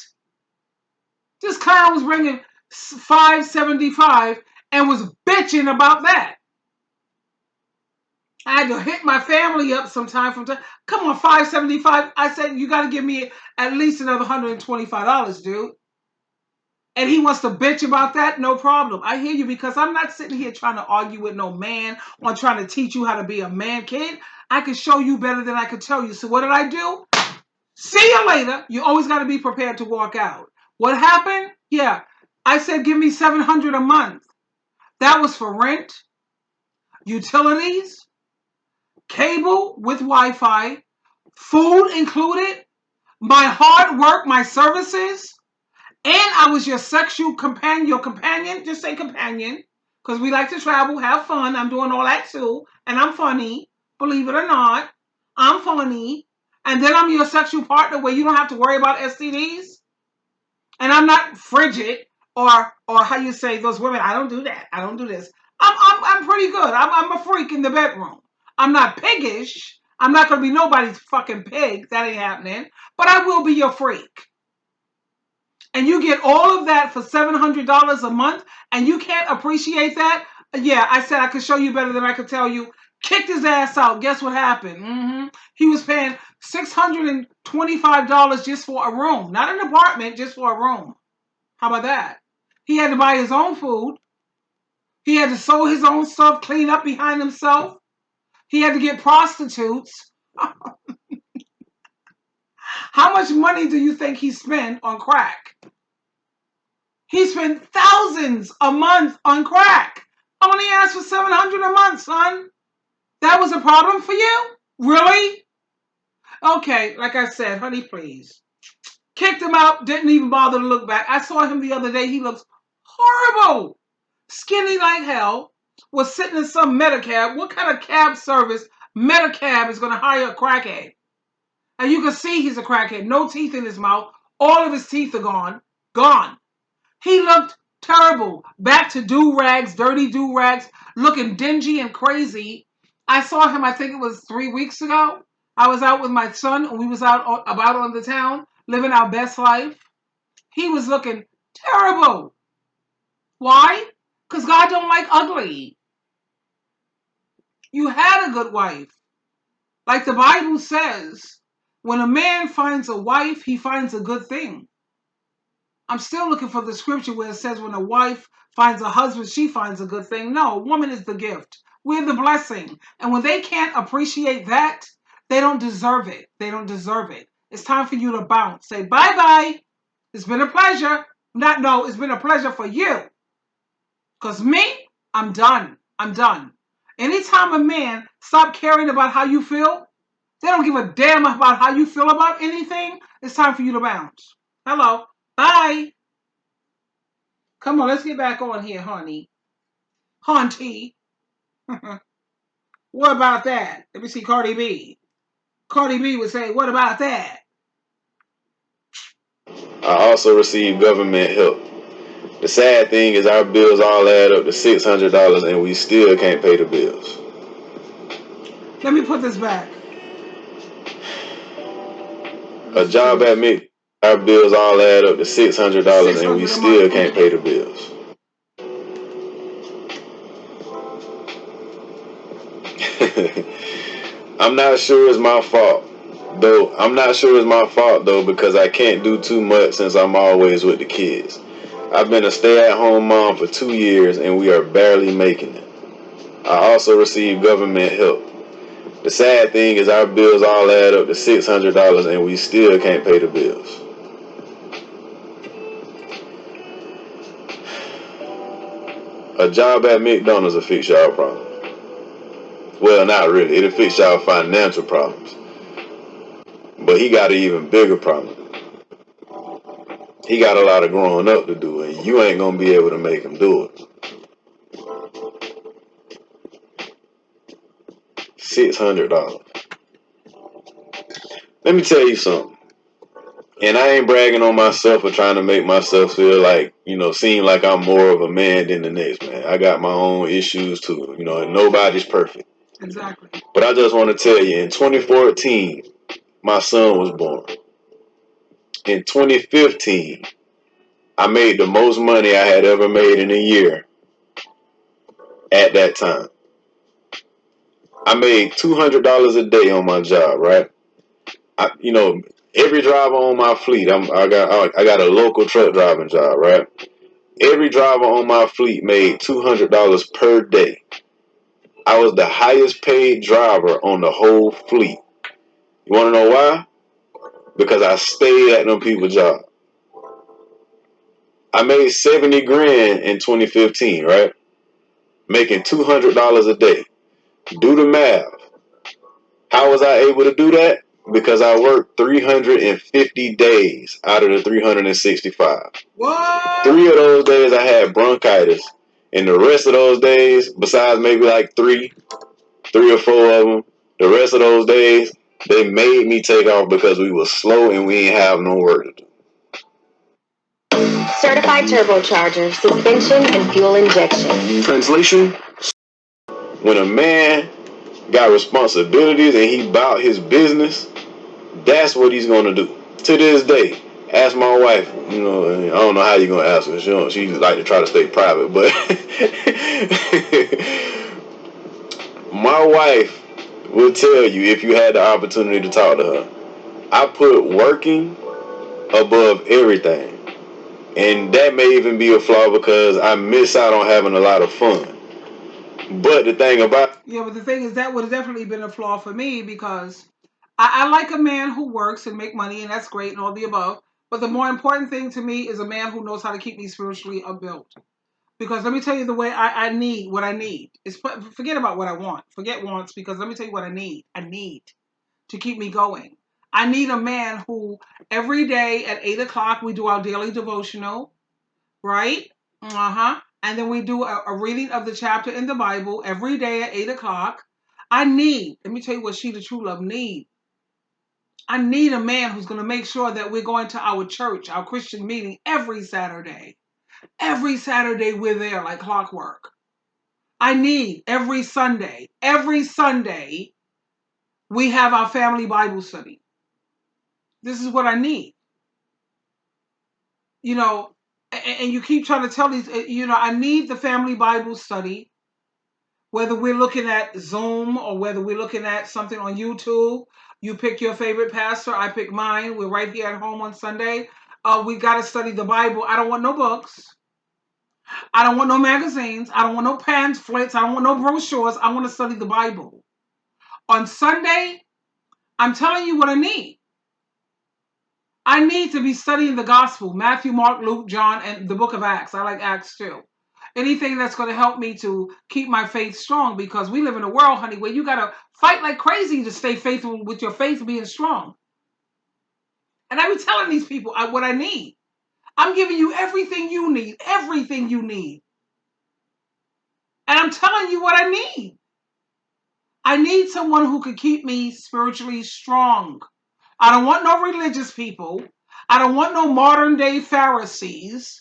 This clown was bringing $575 and was bitching about that. I had to hit my family up sometime from time. Come on, $575. I said, you got to give me at least another $125, dude. And he wants to bitch about that? No problem. I hear you because I'm not sitting here trying to argue with no man or trying to teach you how to be a man, kid. I can show you better than I can tell you. So what did I do? See you later. You always got to be prepared to walk out. What happened? Yeah. I said, give me $700 a month. That was for rent, utilities, cable with Wi-Fi, food included, my hard work, my services, and I was your sexual companion, just say companion, because we like to travel, have fun. I'm doing all that too, and I'm funny, believe it or not. I'm funny. And then I'm your sexual partner where you don't have to worry about STDs. And I'm not frigid or how you say those women, I don't do that. I don't do this. I'm pretty good. I'm a freak in the bedroom. I'm not piggish. I'm not going to be nobody's fucking pig. That ain't happening. But I will be your freak. And you get all of that for $700 a month and you can't appreciate that? Yeah, I said I could show you better than I could tell you. Kicked his ass out. Guess what happened? He was paying $625 just for a room. Not an apartment, just for a room. How about that? He had to buy his own food. He had to sew his own stuff, clean up behind himself. He had to get prostitutes. How much money do you think he spent on crack? He spent thousands a month on crack. I only asked for $700 a month, son. That was a problem for you? Really? Okay, like I said, honey, please. Kicked him out, didn't even bother to look back. I saw him the other day. He looks horrible. Skinny like hell. Was sitting in some Medicab. What kind of cab service Medicab is going to hire a crackhead? And you can see he's a crackhead. No teeth in his mouth. All of his teeth are gone. Gone. He looked terrible. Back to do-rags, dirty do-rags, looking dingy and crazy. I saw him, I think it was 3 weeks ago. I was out with my son, and we was about on the town, living our best life. He was looking terrible. Why? Because God don't like ugly. You had a good wife. Like the Bible says, when a man finds a wife, he finds a good thing. I'm still looking for the scripture where it says when a wife finds a husband, she finds a good thing. No, a woman is the gift. We're the blessing. And when they can't appreciate that, they don't deserve it. They don't deserve it. It's time for you to bounce. Say bye-bye. It's been a pleasure. No, it's been a pleasure for you. Because me, I'm done. I'm done. Anytime a man stop caring about how you feel, they don't give a damn about how you feel about anything, it's time for you to bounce. Hello. Bye. Come on, let's get back on here, honey. Haunty. What about that? Let me see Cardi B. Cardi B would say, what about that? I also receive government help. The sad thing is our bills all add up to $600 and we still can't pay the bills. Let me put this back. A job at me, our bills all add up to $600 and we still can't pay the bills. I'm not sure it's my fault. Though because I can't do too much since I'm always with the kids. I've been a stay-at-home mom for 2 years and we are barely making it. I also receive government help. The sad thing is our bills all add up to $600 and we still can't pay the bills. A job at McDonald's will fix y'all problems. Well, not really. It'll fix y'all financial problems. But he got an even bigger problem. He got a lot of growing up to do, and you ain't gonna be able to make him do it. $600. Let me tell you something. And I ain't bragging on myself or trying to make myself feel like, seem like I'm more of a man than the next man. I got my own issues too, and nobody's perfect. Exactly. But I just want to tell you, in 2014, my son was born. In 2015, I made the most money I had ever made in a year at that time. I made $200 a day on my job, right? Every driver on my fleet, I got a local truck driving job, right? Every driver on my fleet made $200 per day. I was the highest paid driver on the whole fleet. You want to know why? Because I stayed at them people's job. I made 70 grand in 2015, right? Making $200 a day. Do the math. How was I able to do that? Because I worked 350 days out of the 365. What? 3 of those days I had bronchitis. And the rest of those days, besides maybe like three or four of them, the rest of those days, they made me take off because we were slow and we ain't have no work to do. Certified turbocharger, suspension, and fuel injection. Translation: when a man got responsibilities and he about his business, that's what he's gonna do. To this day, ask my wife. I don't know how you're gonna ask her. She like to try to stay private, but my wife will tell you if you had the opportunity to talk to her. I put working above everything. And that may even be a flaw because I miss out on having a lot of fun. But the thing about... Yeah, but the thing is that would have definitely been a flaw for me because I like a man who works and make money, and that's great and all the above. But the more important thing to me is a man who knows how to keep me spiritually upbuilt. Because let me tell you the way I need what I need. Forget about what I want. Forget wants, because let me tell you what I need. I need to keep me going. I need a man who every day at 8 o'clock we do our daily devotional, right? And then we do a reading of the chapter in the Bible every day at 8 o'clock. Let me tell you what she, the true love, need. I need a man who's going to make sure that we're going to our church, our Christian meeting every Saturday. Every Saturday we're there like clockwork. I need every Sunday we have our family Bible study. This is what I need. And you keep trying to tell these, I need the family Bible study, whether we're looking at Zoom or whether we're looking at something on YouTube. You pick your favorite pastor, I pick mine. We're right here at home on Sunday. We got to study the Bible. I don't want no books. I don't want no magazines. I don't want no pamphlets. I don't want no brochures. I want to study the Bible. On Sunday, I'm telling you what I need. I need to be studying the gospel, Matthew, Mark, Luke, John, and the book of Acts. I like Acts too. Anything that's going to help me to keep my faith strong, because we live in a world, honey, where you got to fight like crazy to stay faithful with your faith being strong. And I be telling these people what I need. I'm giving you everything you need, everything you need. And I'm telling you what I need. I need someone who could keep me spiritually strong. I don't want no religious people. I don't want no modern day Pharisees.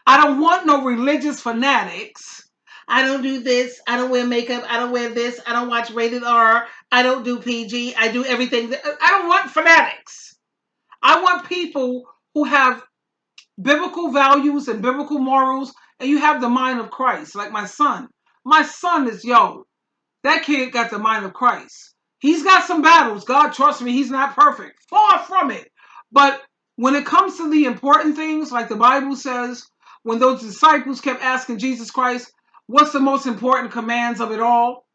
I don't want no religious fanatics. I don't do this. I don't wear makeup. I don't wear this. I don't watch rated R. I don't do PG. I do everything. I don't want fanatics. I want people who have biblical values and biblical morals, and you have the mind of Christ, like my son. My son is, that kid got the mind of Christ. He's got some battles. God, trust me, he's not perfect. Far from it. But when it comes to the important things, like the Bible says, when those disciples kept asking Jesus Christ, what's the most important commands of it all?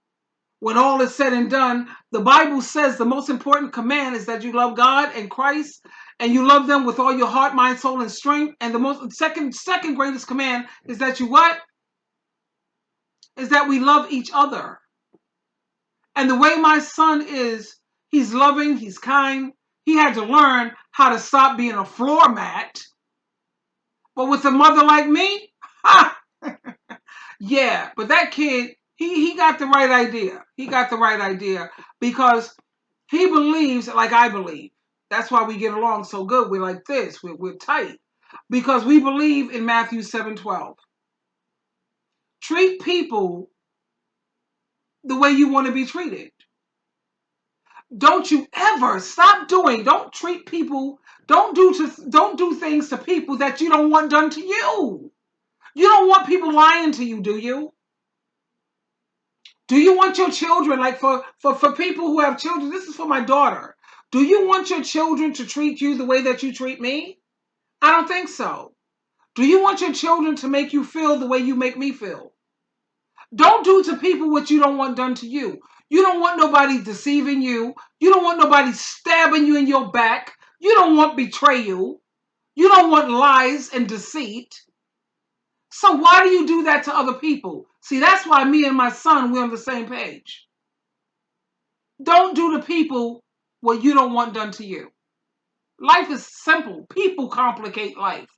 When all is said and done, the Bible says the most important command is that you love God and Christ, and you love them with all your heart, mind, soul, and strength. And the most second greatest command is that you what? Is that we love each other. And the way my son is, he's loving, he's kind. He had to learn how to stop being a floor mat. But with a mother like me, ha! Yeah, but that kid, he got the right idea. He got the right idea because he believes like I believe. That's why we get along so good. We're like this. We're tight. Because we believe in Matthew 7:12. Treat people the way you want to be treated. Don't you ever stop doing. Don't treat people. Don't do things to people that you don't want done to you. You don't want people lying to you, do you? Do you want your children, like for people who have children, this is for my daughter. Do you want your children to treat you the way that you treat me? I don't think so. Do you want your children to make you feel the way you make me feel? Don't do to people what you don't want done to you. You don't want nobody deceiving you. You don't want nobody stabbing you in your back. You don't want betrayal. You don't want lies and deceit. So why do you do that to other people? See, that's why me and my son, we're on the same page. Don't do to people what you don't want done to you. Life is simple. People complicate life.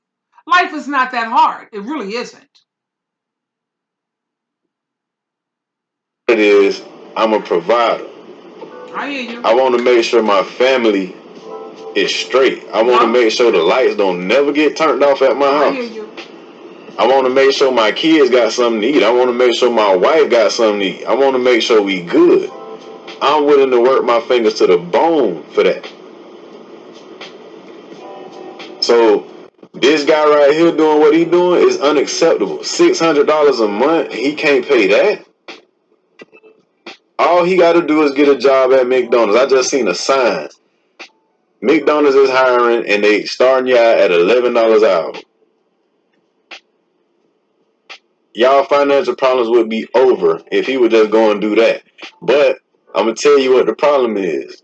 Life is not that hard. It really isn't. It is, I'm a provider. I hear you. I want to make sure my family is straight. I want to make sure the lights don't never get turned off at my house. I hear you. I want to make sure my kids got something to eat. I want to make sure my wife got something to eat. I want to make sure we good. I'm willing to work my fingers to the bone for that. So this guy right here doing what he doing is unacceptable. $600 a month, he can't pay that. All he got to do is get a job at McDonald's. I just seen a sign. McDonald's is hiring, and they starting y'all at $11 an hour. Y'all financial problems would be over if he would just go and do that. But I'm gonna tell you what the problem is.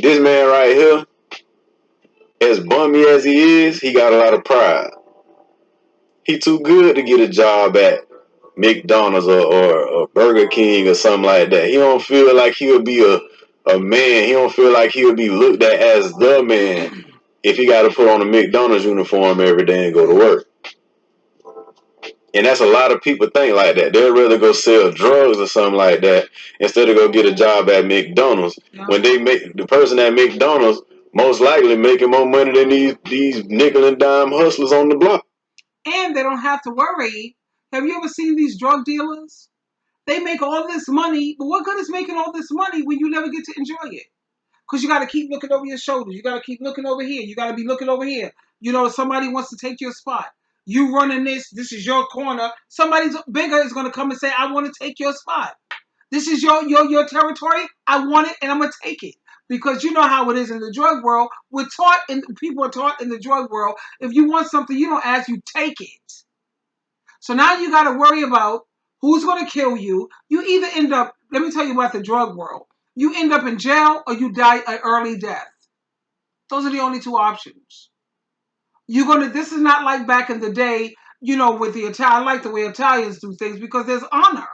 This man right here, as bummy as he is, he got a lot of pride. He too good to get a job at McDonald's or Burger King or something like that. He don't feel like he would be a man. He don't feel like he would be looked at as the man if he got to put on a McDonald's uniform every day and go to work. And that's a lot of people think like that. They'd rather go sell drugs or something like that instead of go get a job at McDonald's. When they make the person at McDonald's most likely making more money than these nickel and dime hustlers on the block. And they don't have to worry. Have you ever seen these drug dealers? They make all this money, but what good is making all this money when you never get to enjoy it? Because you got to keep looking over your shoulders. You got to keep looking over here. You got to be looking over here. You know, somebody wants to take your spot. You running this. This is your corner. Somebody bigger is going to come and say, I want to take your spot. This is your territory. I want it, and I'm going to take it. Because you know how it is in the drug world. People are taught in the drug world, if you want something, you don't ask, you take it. So now you got to worry about who's going to kill you. You either end up, let me tell you about the drug world. You end up in jail or you die an early death. Those are the only two options. This is not like back in the day, with the Italian. I like the way Italians do things because there's honor.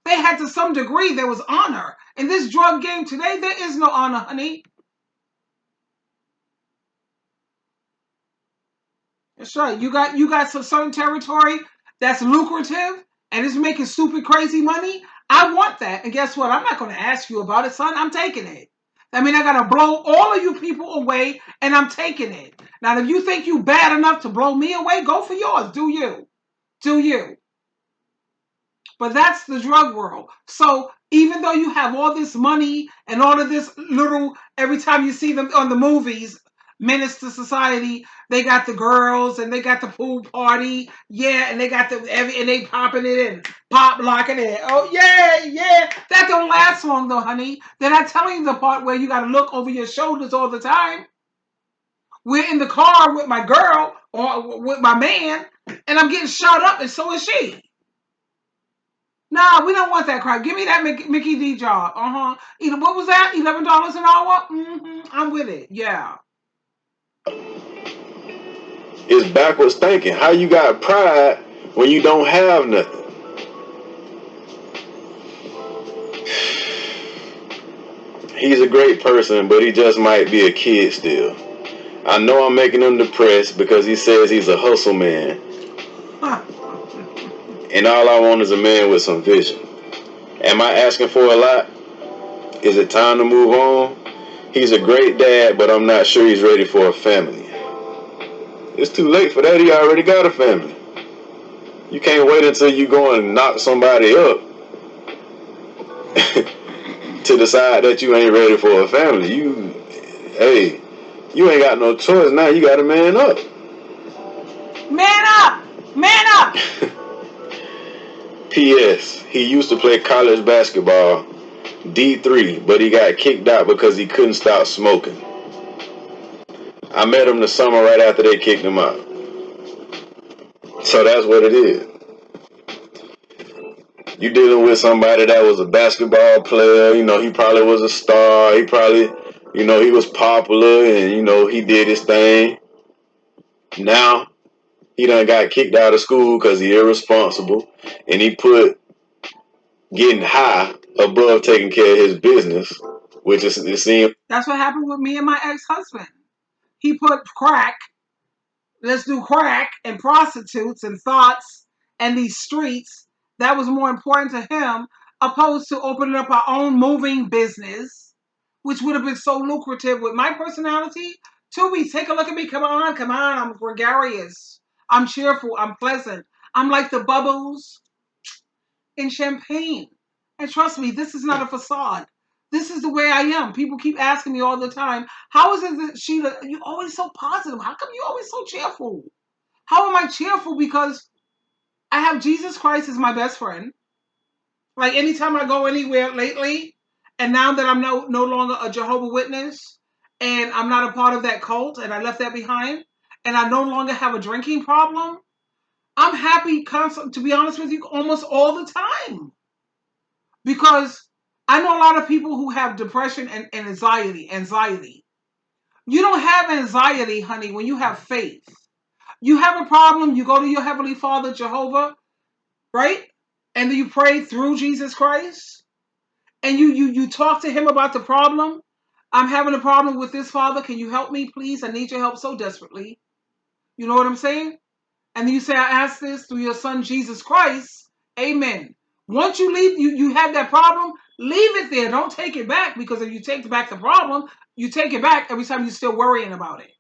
They had, to some degree, there was honor. In this drug game today, there is no honor, honey. That's right. You got some certain territory that's lucrative and it's making stupid crazy money. I want that. And guess what? I'm not going to ask you about it, son. I'm taking it. I mean, I got to blow all of you people away and I'm taking it. Now, if you think you bad enough to blow me away, go for yours. Do you. Do you. But that's the drug world. So even though you have all this money and all of this little, every time you see them on the movies, menace to society, they got the girls and they got the pool party, yeah, and they got and they popping it in, pop locking it. Oh yeah, yeah. That don't last long though, honey. They're not telling you the part where you got to look over your shoulders all the time. We're in the car with my girl or with my man, and I'm getting shot up, and so is she. Nah, we don't want that crap. Give me that Mickey D job. What was that? $11 an hour? I'm with it. Yeah. It's backwards thinking. How you got pride when you don't have nothing? He's a great person, but he just might be a kid still. I know I'm making him depressed because he says he's a hustle man. And all I want is a man with some vision. Am I asking for a lot? Is it time to move on? He's a great dad, but I'm not sure he's ready for a family. It's too late for that. He already got a family. You can't wait until you go and knock somebody up to decide that you ain't ready for a family. You ain't got no choice now. You got to man up. Man up! Man up! P.S. He used to play college basketball, D3, but he got kicked out because he couldn't stop smoking. I met him the summer right after they kicked him out. So that's what it is. You dealing with somebody that was a basketball player. He probably was a star. He probably, he was popular and, he did his thing. Now, he done got kicked out of school because he irresponsible. And he put getting high above taking care of his business, which is, it seems. That's what happened with me and my ex-husband. He put crack, let's do crack and prostitutes and thoughts and these streets. That was more important to him, opposed to opening up our own moving business, which would have been so lucrative with my personality. Tubi, take a look at me. Come on, come on. I'm gregarious. I'm cheerful. I'm pleasant. I'm like the bubbles in champagne. And trust me, this is not a facade. This is the way I am. People keep asking me all the time, how is it that Sheila, you always so positive? How come you always so cheerful? How am I cheerful? Because I have Jesus Christ as my best friend. Like anytime I go anywhere lately, and now that I'm no longer a Jehovah Witness, and I'm not a part of that cult, and I left that behind, and I no longer have a drinking problem, I'm happy, to be honest with you, almost all the time. Because I know a lot of people who have depression and anxiety. You don't have anxiety, honey, when you have faith. You have a problem, you go to your Heavenly Father, Jehovah, right? And then you pray through Jesus Christ. And you talk to him about the problem. I'm having a problem with this, Father. Can you help me, please? I need your help so desperately. You know what I'm saying? And then you say, I ask this through your son, Jesus Christ. Amen. Once you leave, you have that problem, leave it there. Don't take it back, because if you take back the problem, you take it back every time you're still worrying about it.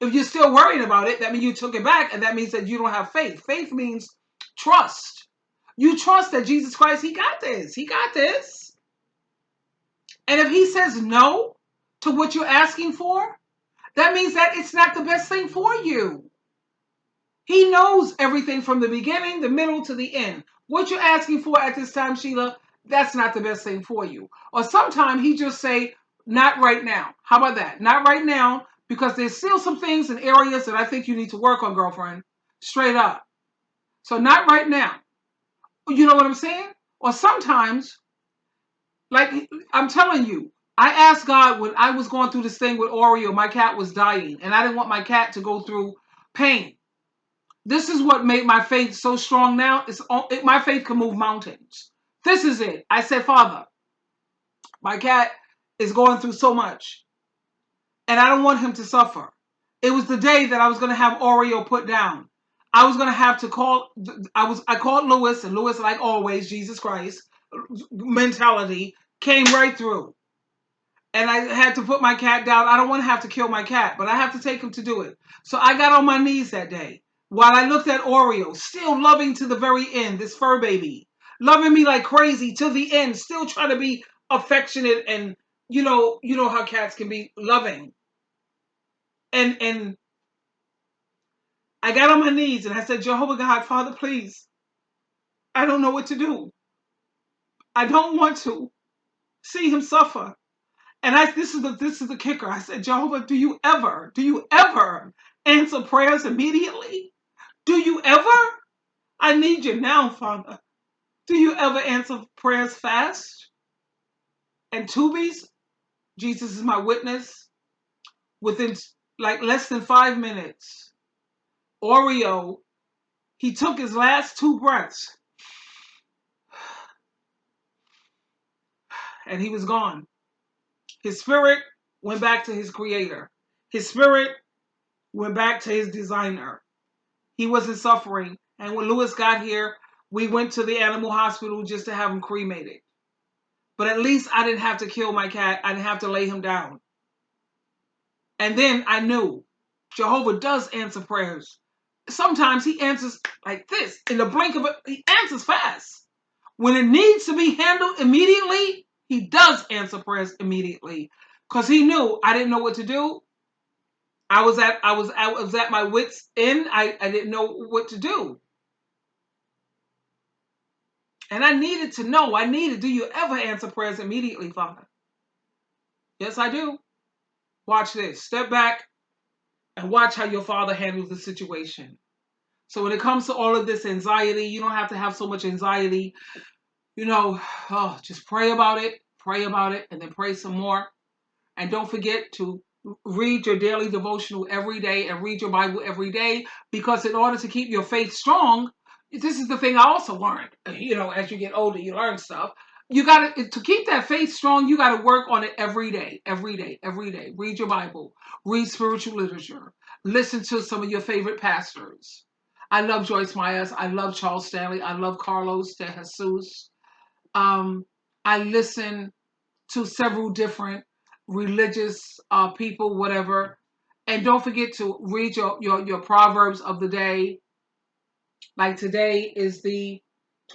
If you're still worrying about it, that means you took it back, and that means that you don't have faith. Faith means trust. You trust that Jesus Christ, he got this. He got this. And if he says no to what you're asking for, that means that it's not the best thing for you. He knows everything from the beginning, the middle, to the end. What you're asking for at this time, Sheila, that's not the best thing for you. Or sometimes he just say, Not right now. How about that? Not right now, because there's still some things and areas that I think you need to work on, girlfriend. Straight up. So not right now. You know what I'm saying? Or sometimes, like I'm telling you, I asked God when I was going through this thing with Oreo, my cat was dying, and I didn't want my cat to go through pain. This is what made my faith so strong now. My faith can move mountains. This is it. I said, Father, my cat is going through so much, and I don't want him to suffer. It was the day that I was going to have Oreo put down. I was going to have to call. I called Lewis, and Lewis, like always, Jesus Christ mentality came right through. And I had to put my cat down. I don't want to have to kill my cat, but I have to take him to do it. So I got on my knees that day while I looked at Oreo, still loving to the very end, this fur baby, loving me like crazy to the end, still trying to be affectionate and you know how cats can be loving. And I got on my knees and I said, Jehovah God, Father, please, I don't know what to do. I don't want to see him suffer. And this is the kicker. I said, Jehovah, do you ever answer prayers immediately? Do you ever? I need you now, Father. Do you ever answer prayers fast? And Tubies, Jesus is my witness, within like less than 5 minutes, Oreo, he took his last 2 breaths and he was gone. His spirit went back to his creator. His spirit went back to his designer. He wasn't suffering. And when Lewis got here, we went to the animal hospital just to have him cremated. But at least I didn't have to kill my cat. I didn't have to lay him down. And then I knew Jehovah does answer prayers. Sometimes he answers like this. In the blink of it, he answers fast. When it needs to be handled immediately, he does answer prayers immediately. Because he knew I didn't know what to do. I was at my wits' end. I didn't know what to do. And I needed to know. Do you ever answer prayers immediately, Father? Yes, I do. Watch this. Step back and watch how your Father handles the situation. So when it comes to all of this anxiety, you don't have to have so much anxiety. Just pray about it, and then pray some more. And don't forget to read your daily devotional every day and read your Bible every day, because in order to keep your faith strong, this is the thing I also learned. As you get older, you learn stuff. You got to keep that faith strong. You got to work on it every day, every day, every day. Read your Bible, read spiritual literature, listen to some of your favorite pastors. I love Joyce Myers. I love Charles Stanley. I love Carlos de Jesus. I listen to several different religious people, whatever. And don't forget to read your Proverbs of the day. Like today is the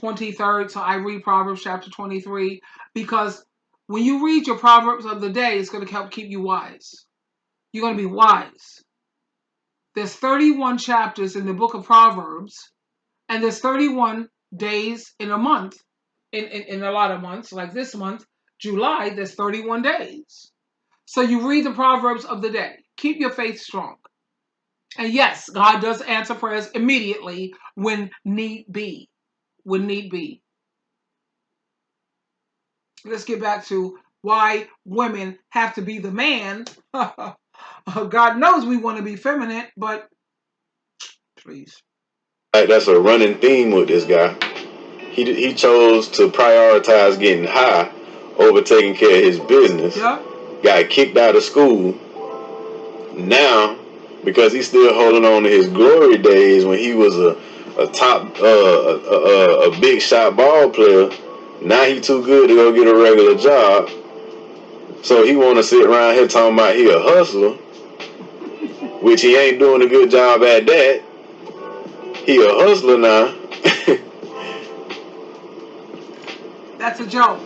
23rd, so I read Proverbs chapter 23, because when you read your Proverbs of the day, it's going to help keep you wise. You're going to be wise. There's 31 chapters in the book of Proverbs, and there's 31 days in a month. In a lot of months, like this month, July, there's 31 days. So you read the Proverbs of the day. Keep your faith strong. And yes, God does answer prayers immediately when need be. When need be. Let's get back to why women have to be the man. God knows we want to be feminine, but please. That's a running theme with this guy. He chose to prioritize getting high over taking care of his business. Yeah. Got kicked out of school. Now, because he's still holding on to his glory days when he was a top a big shot ball player, now he too good to go get a regular job. So he want to sit around here talking about he a hustler, which he ain't doing a good job at that. He a hustler now. That's a joke.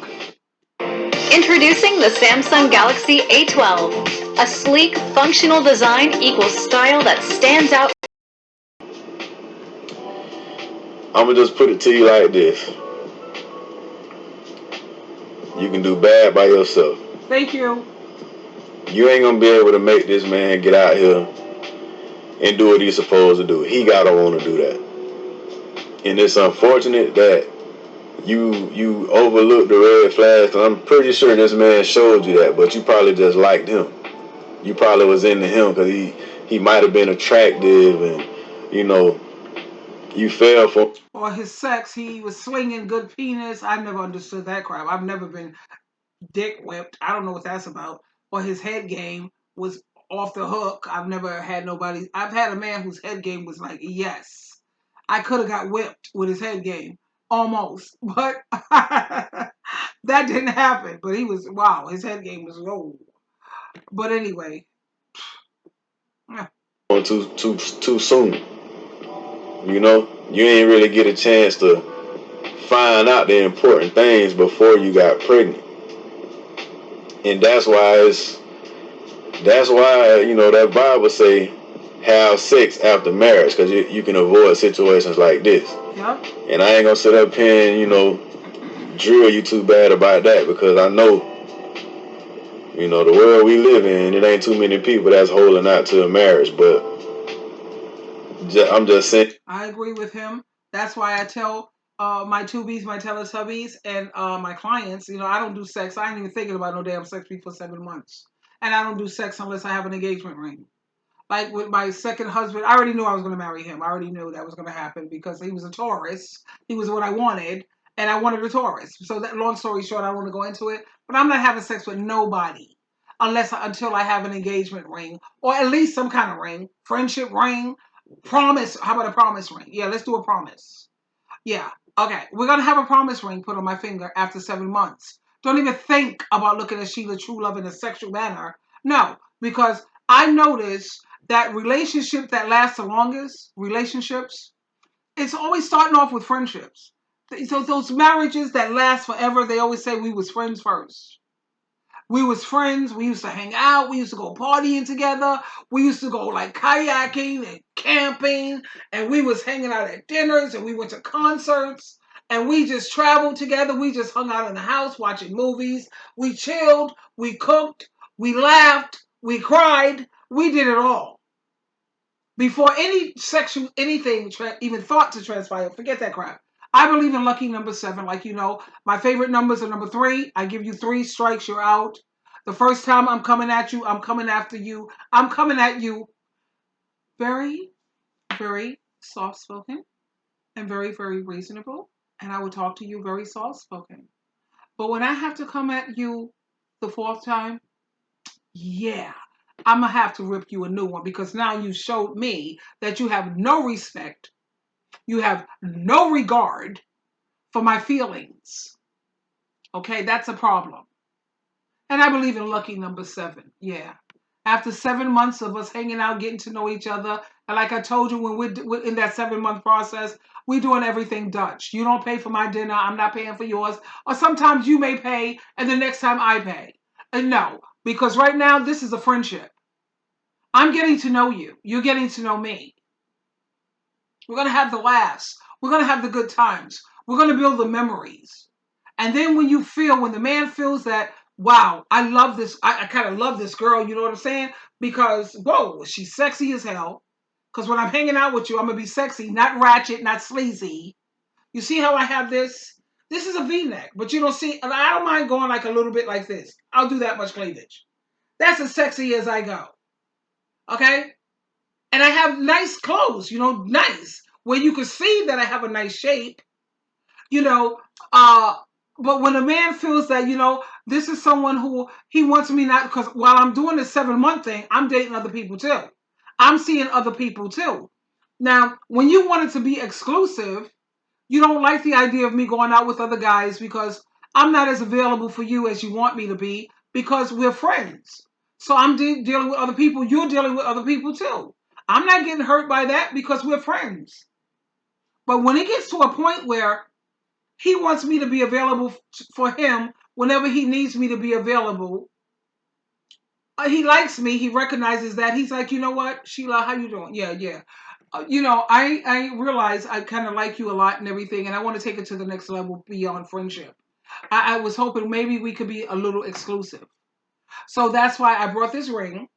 Introducing the Samsung Galaxy A12. A sleek, functional design equals style that stands out. I'ma just put it to you like this. You can do bad by yourself. Thank you. You ain't gonna be able to make this man get out here and do what he's supposed to do. He gotta want to do that, and it's unfortunate that you overlooked the red flags. I'm pretty sure this man showed you that, but you probably just liked him. You probably was into him because he might have been attractive, and you know you fell for. Or his sex, he was swinging good penis. I never understood that crap. I've never been dick whipped. I don't know what that's about. Or his head game was off the hook. I've never had nobody. I've had a man whose head game was like, yes, I could have got whipped with his head game. Almost. But that didn't happen. But he was, wow, his head game was low. But anyway. Too soon. You know, you ain't really get a chance to find out the important things before you got pregnant, and that's why that Bible say have sex after marriage because you can avoid situations like this. Yep. And I ain't gonna sit up here and drill you too bad about that because I know the world we live in, it ain't too many people that's holding out to a marriage, but I'm just saying. I agree with him. That's why I tell my tubies, my Teletubbies, and my clients, I don't do sex. I ain't even thinking about no damn sex before 7 months. And I don't do sex unless I have an engagement ring. Like with my second husband, I already knew I was going to marry him. I already knew that was going to happen because he was a Taurus. He was what I wanted, and I wanted a Taurus. So that, long story short, I don't want to go into it. But I'm not having sex with nobody until I have an engagement ring or at least some kind of ring, friendship ring, promise. How about a promise ring? Yeah, let's do a promise. Yeah, okay. We're gonna have a promise ring put on my finger after 7 months. Don't even think about looking at Sheila True Love in a sexual manner. No, because I noticed that relationships that last the longest, relationships, it's always starting off with friendships. So those marriages that last forever, they always say we was friends first. We was friends. We used to hang out. We used to go partying together. We used to go like kayaking and camping. And we was hanging out at dinners and we went to concerts. And we just traveled together. We just hung out in the house watching movies. We chilled. We cooked. We laughed. We cried. We did it all. Before any sexual anything even thought to transpire, forget that crap. I believe in lucky number 7. Like my favorite numbers are number 3. I give you 3 strikes, you're out. The first time I'm coming at you, I'm coming after you. I'm coming at you very, very soft spoken and very, very reasonable. And I will talk to you very soft spoken. But when I have to come at you the 4th time, yeah, I'm going to have to rip you a new one because now you showed me that you have no respect. You have no regard for my feelings. Okay, that's a problem. And I believe in lucky number 7. Yeah. After 7 months of us hanging out, getting to know each other, and like I told you, when we're in that 7 month process, we're doing everything Dutch. You don't pay for my dinner, I'm not paying for yours. Or sometimes you may pay, and the next time I pay. And no, because right now, this is a friendship. I'm getting to know you. You're getting to know me. We're going to have the laughs. We're going to have the good times. We're going to build the memories. And then when the man feels that, wow, I love this, I kind of love this girl, you know what I'm saying? Because, whoa, she's sexy as hell. Because when I'm hanging out with you, I'm going to be sexy, not ratchet, not sleazy. You see how I have this? This is a V-neck, but you don't see, and I don't mind going like a little bit like this. I'll do that much cleavage. That's as sexy as I go. Okay? And I have nice clothes, nice, where you can see that I have a nice shape, you know. But when a man feels that, this is someone who he wants me not, because while I'm doing this 7 month thing, I'm dating other people too. I'm seeing other people too. Now, when you want it to be exclusive, you don't like the idea of me going out with other guys because I'm not as available for you as you want me to be because we're friends. So I'm dealing with other people. You're dealing with other people too. I'm not getting hurt by that because we're friends. But when it gets to a point where he wants me to be available for him whenever he needs me to be available, he likes me. He recognizes that. He's like, you know what, Sheila, how you doing? Yeah, yeah. I realize I kind of like you a lot and everything, and I want to take it to the next level beyond friendship. I was hoping maybe we could be a little exclusive. So that's why I brought this ring.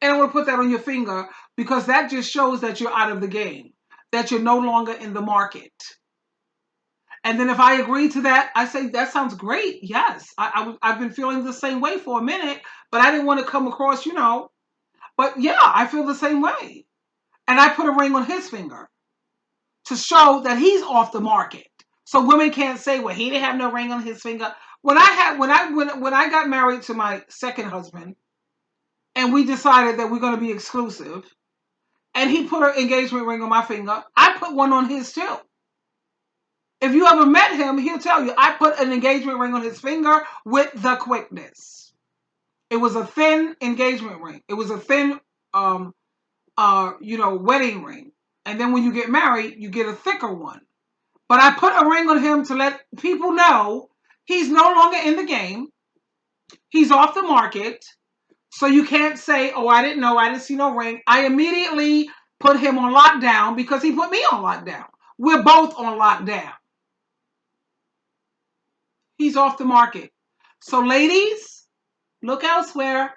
And I want to put that on your finger because that just shows that you're out of the game, that you're no longer in the market. And then if I agree to that, I say, that sounds great. Yes, I've been feeling the same way for a minute, but I didn't want to come across, But yeah, I feel the same way. And I put a ring on his finger to show that he's off the market. So women can't say, well, he didn't have no ring on his finger. When I got married to my second husband, and we decided that we're going to be exclusive, and he put an engagement ring on my finger, I put one on his too. If you ever met him, he'll tell you, I put an engagement ring on his finger with the quickness. It was a thin engagement ring. It was a thin, wedding ring. And then when you get married, you get a thicker one. But I put a ring on him to let people know he's no longer in the game. He's off the market. So you can't say, oh, I didn't know. I didn't see no ring. I immediately put him on lockdown because he put me on lockdown. We're both on lockdown. He's off the market. So ladies, look elsewhere.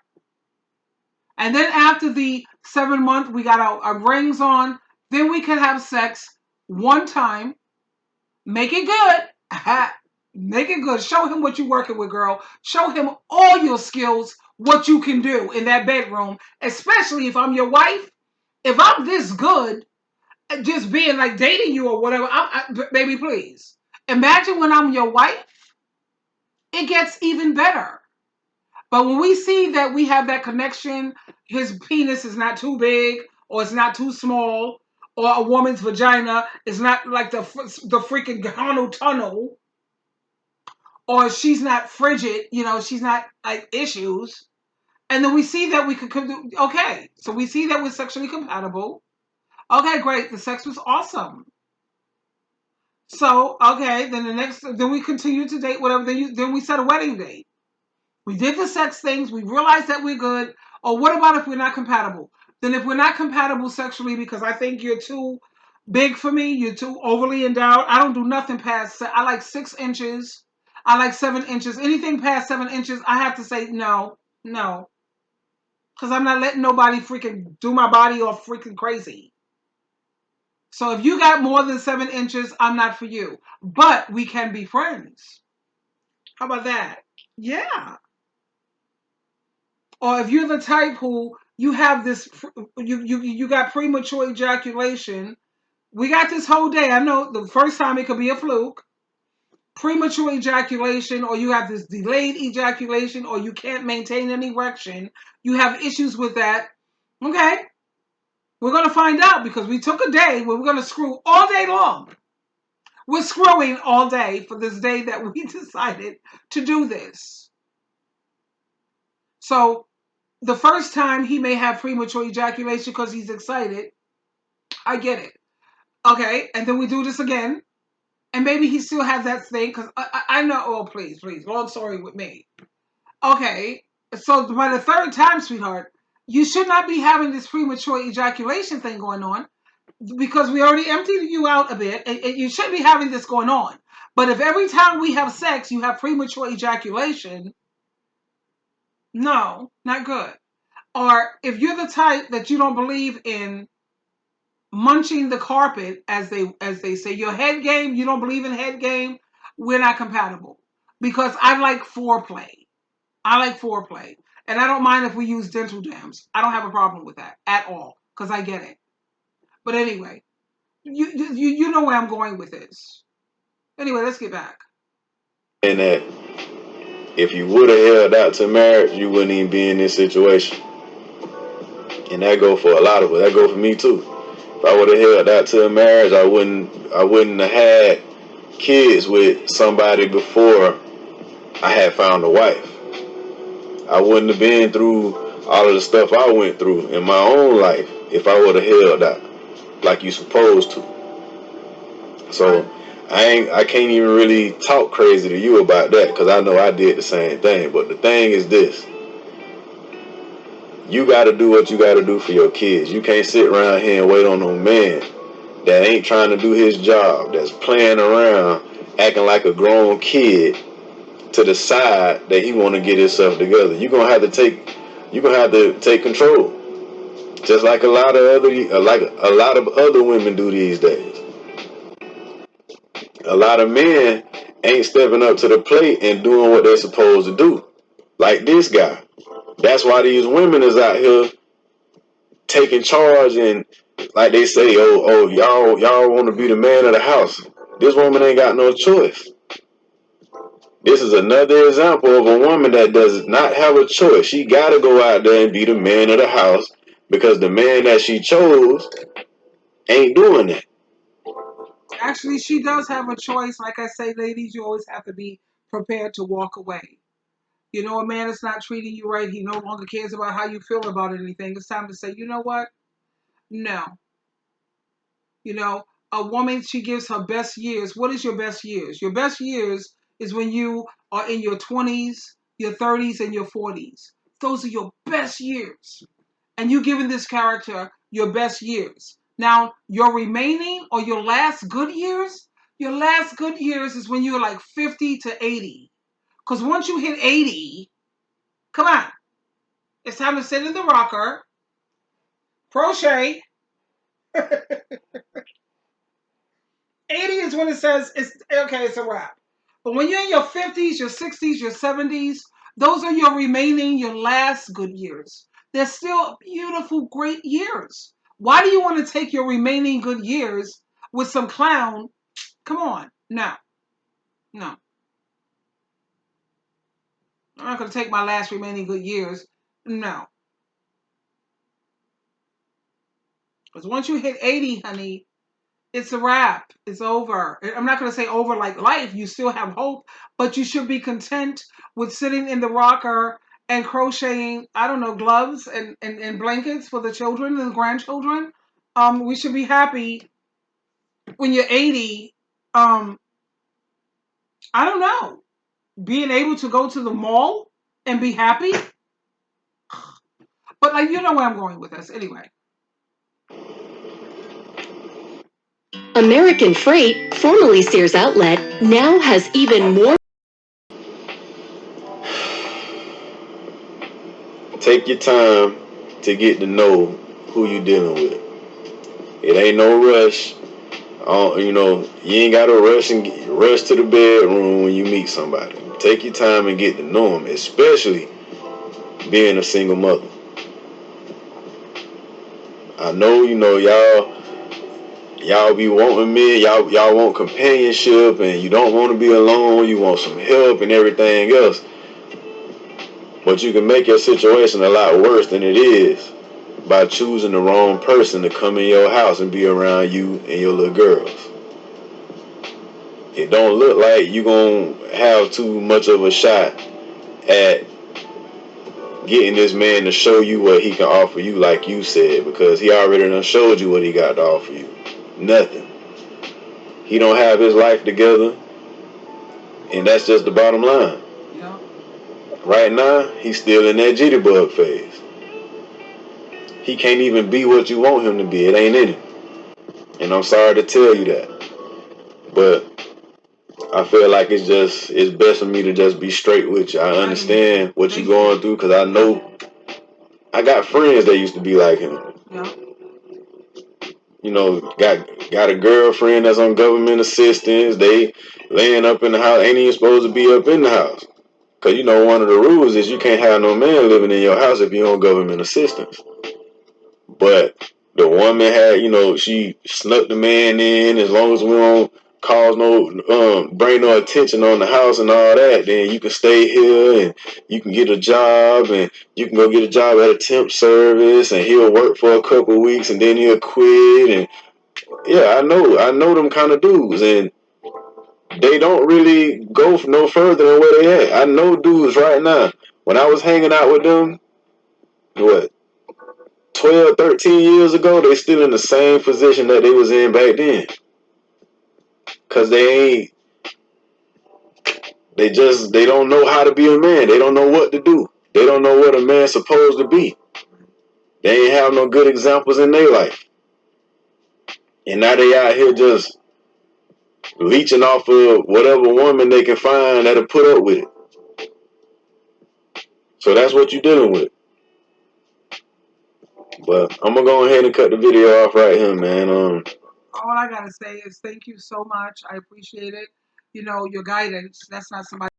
And then after the 7 month, we got our rings on. Then we can have sex one time. Make it good. Make it good. Show him what you're working with, girl. Show him all your skills, what you can do in that bedroom, especially if I'm your wife. If I'm this good at just being like dating you or whatever, baby, please. Imagine when I'm your wife, it gets even better. But when we see that we have that connection, his penis is not too big or it's not too small, or a woman's vagina is not like the freaking Gahanu tunnel, or she's not frigid, she's not like issues. And then we see that we could do, okay, so we see that we're sexually compatible. Okay, great, the sex was awesome. So, okay, then we continue to date, whatever, then we set a wedding date. We did the sex things. We realized that we're good. Or what about if we're not compatible? Then if we're not compatible sexually because I think you're too big for me, you're too overly endowed. I don't do nothing past, I like 6 inches. I like 7 inches. Anything past 7 inches, I have to say no. Because I'm not letting nobody freaking do my body all freaking crazy. So if you got more than 7 inches, I'm not for you. But we can be friends. How about that? Yeah. Or if you're the type who you have this, you got premature ejaculation. We got this whole day. I know the first time it could be a fluke. Premature ejaculation, or you have this delayed ejaculation, or you can't maintain an erection. You have issues with that. Okay. We're going to find out because we took a day where we're going to screw all day long. We're screwing all day for this day that we decided to do this. So the first time he may have premature ejaculation because he's excited. I get it. Okay, and then we do this again. And maybe he still has that thing because I know, oh, please, long story with me. Okay, so by the third time, sweetheart, you should not be having this premature ejaculation thing going on because we already emptied you out a bit and you shouldn't be having this going on. But if every time we have sex, you have premature ejaculation, no, not good. Or if you're the type that you don't believe in munching the carpet, as they say, your head game, you don't believe in head game, we're not compatible. Because I like foreplay. And I don't mind if we use dental dams. I don't have a problem with that at all. Because I get it. But anyway, you know where I'm going with this. Anyway, let's get back. And that if you would have held out to marriage, you wouldn't even be in this situation. And that go for a lot of us. That go for me too. If I would have held out to a marriage, I wouldn't have had kids with somebody before I had found a wife. I wouldn't have been through all of the stuff I went through in my own life if I would have held out like you supposed to. So I can't even really talk crazy to you about that because I know I did the same thing. But the thing is this. You got to do what you got to do for your kids. You can't sit around here and wait on no man that ain't trying to do his job, that's playing around, acting like a grown kid, to decide that he want to get himself together. You're gonna have to take control, just like a lot of other women do these days. A lot of men ain't stepping up to the plate and doing what they're supposed to do, like this guy. That's why these women is out here taking charge, and like they say, y'all want to be the man of the house. This woman ain't got no choice. This is another example of a woman that does not have a choice. She got to go out there and be the man of the house because the man that she chose ain't doing that. Actually, she does have a choice. Like I say, ladies, you always have to be prepared to walk away. You know, a man is not treating you right. He no longer cares about how you feel about anything. It's time to say, you know what? No. You know, a woman, she gives her best years. What is your best years? Your best years is when you are in your 20s, your 30s, and your 40s. Those are your best years. And you giving this character your best years. Now, your remaining or your last good years is when you're like 50 to 80. Because once you hit 80, come on, it's time to sit in the rocker, crochet. 80 is when it says it's okay, it's a wrap. But when you're in your 50s, your 60s, your 70s, those are your last good years. They're still beautiful, great years. Why do you want to take your remaining good years with some clown? Come on. No, no. I'm not going to take my last remaining good years. No. Because once you hit 80, honey, it's a wrap. It's over. I'm not going to say over like life. You still have hope, but you should be content with sitting in the rocker and crocheting, I don't know, gloves and blankets for the children and the grandchildren. We should be happy when you're 80. I don't know, being able to go to the mall and be happy. But like, you know where I'm going with this anyway. American Freight, formerly Sears Outlet, now has even more. Take your time to get to know who you dealing with. It ain't no rush. You ain't got to rush to the bedroom when you meet somebody. Take your time and get to know them, especially being a single mother. I know, y'all be wanting men, y'all want companionship, and you don't want to be alone. You want some help and everything else. But you can make your situation a lot worse than it is by choosing the wrong person to come in your house and be around you and your little girls. It don't look like you gonna have too much of a shot at getting this man to show you what he can offer you, like you said, because he already done showed you what he got to offer you. Nothing. He don't have his life together, and that's just the bottom line. Yeah. Right now, he's still in that jitterbug phase. He can't even be what you want him to be. It ain't in him. And I'm sorry to tell you that. But I feel like it's best for me to just be straight with you. I understand what you're going through because I know I got friends that used to be like him. Yeah. Got a girlfriend that's on government assistance. They laying up in the house. Ain't even supposed to be up in the house. Because, one of the rules is you can't have no man living in your house if you're on government assistance. But the woman had, she snuck the man in. As long as we don't cause bring no attention on the house and all that, then you can stay here and you can get a job and you can go get a job at a temp service and he'll work for a couple of weeks and then he'll quit. And yeah, I know them kind of dudes, and they don't really go no further than where they at. I know dudes right now. When I was hanging out with them, what, 12, 13 years ago, they still in the same position that they was in back then. Cause they don't know how to be a man. They don't know what to do. They don't know what a man's supposed to be. They ain't have no good examples in their life. And now they out here just leeching off of whatever woman they can find that'll put up with it. So that's what you're dealing with. But I'm gonna go ahead and cut the video off right here, man. All I gotta say is thank you so much. I appreciate it. You know, your guidance. That's not somebody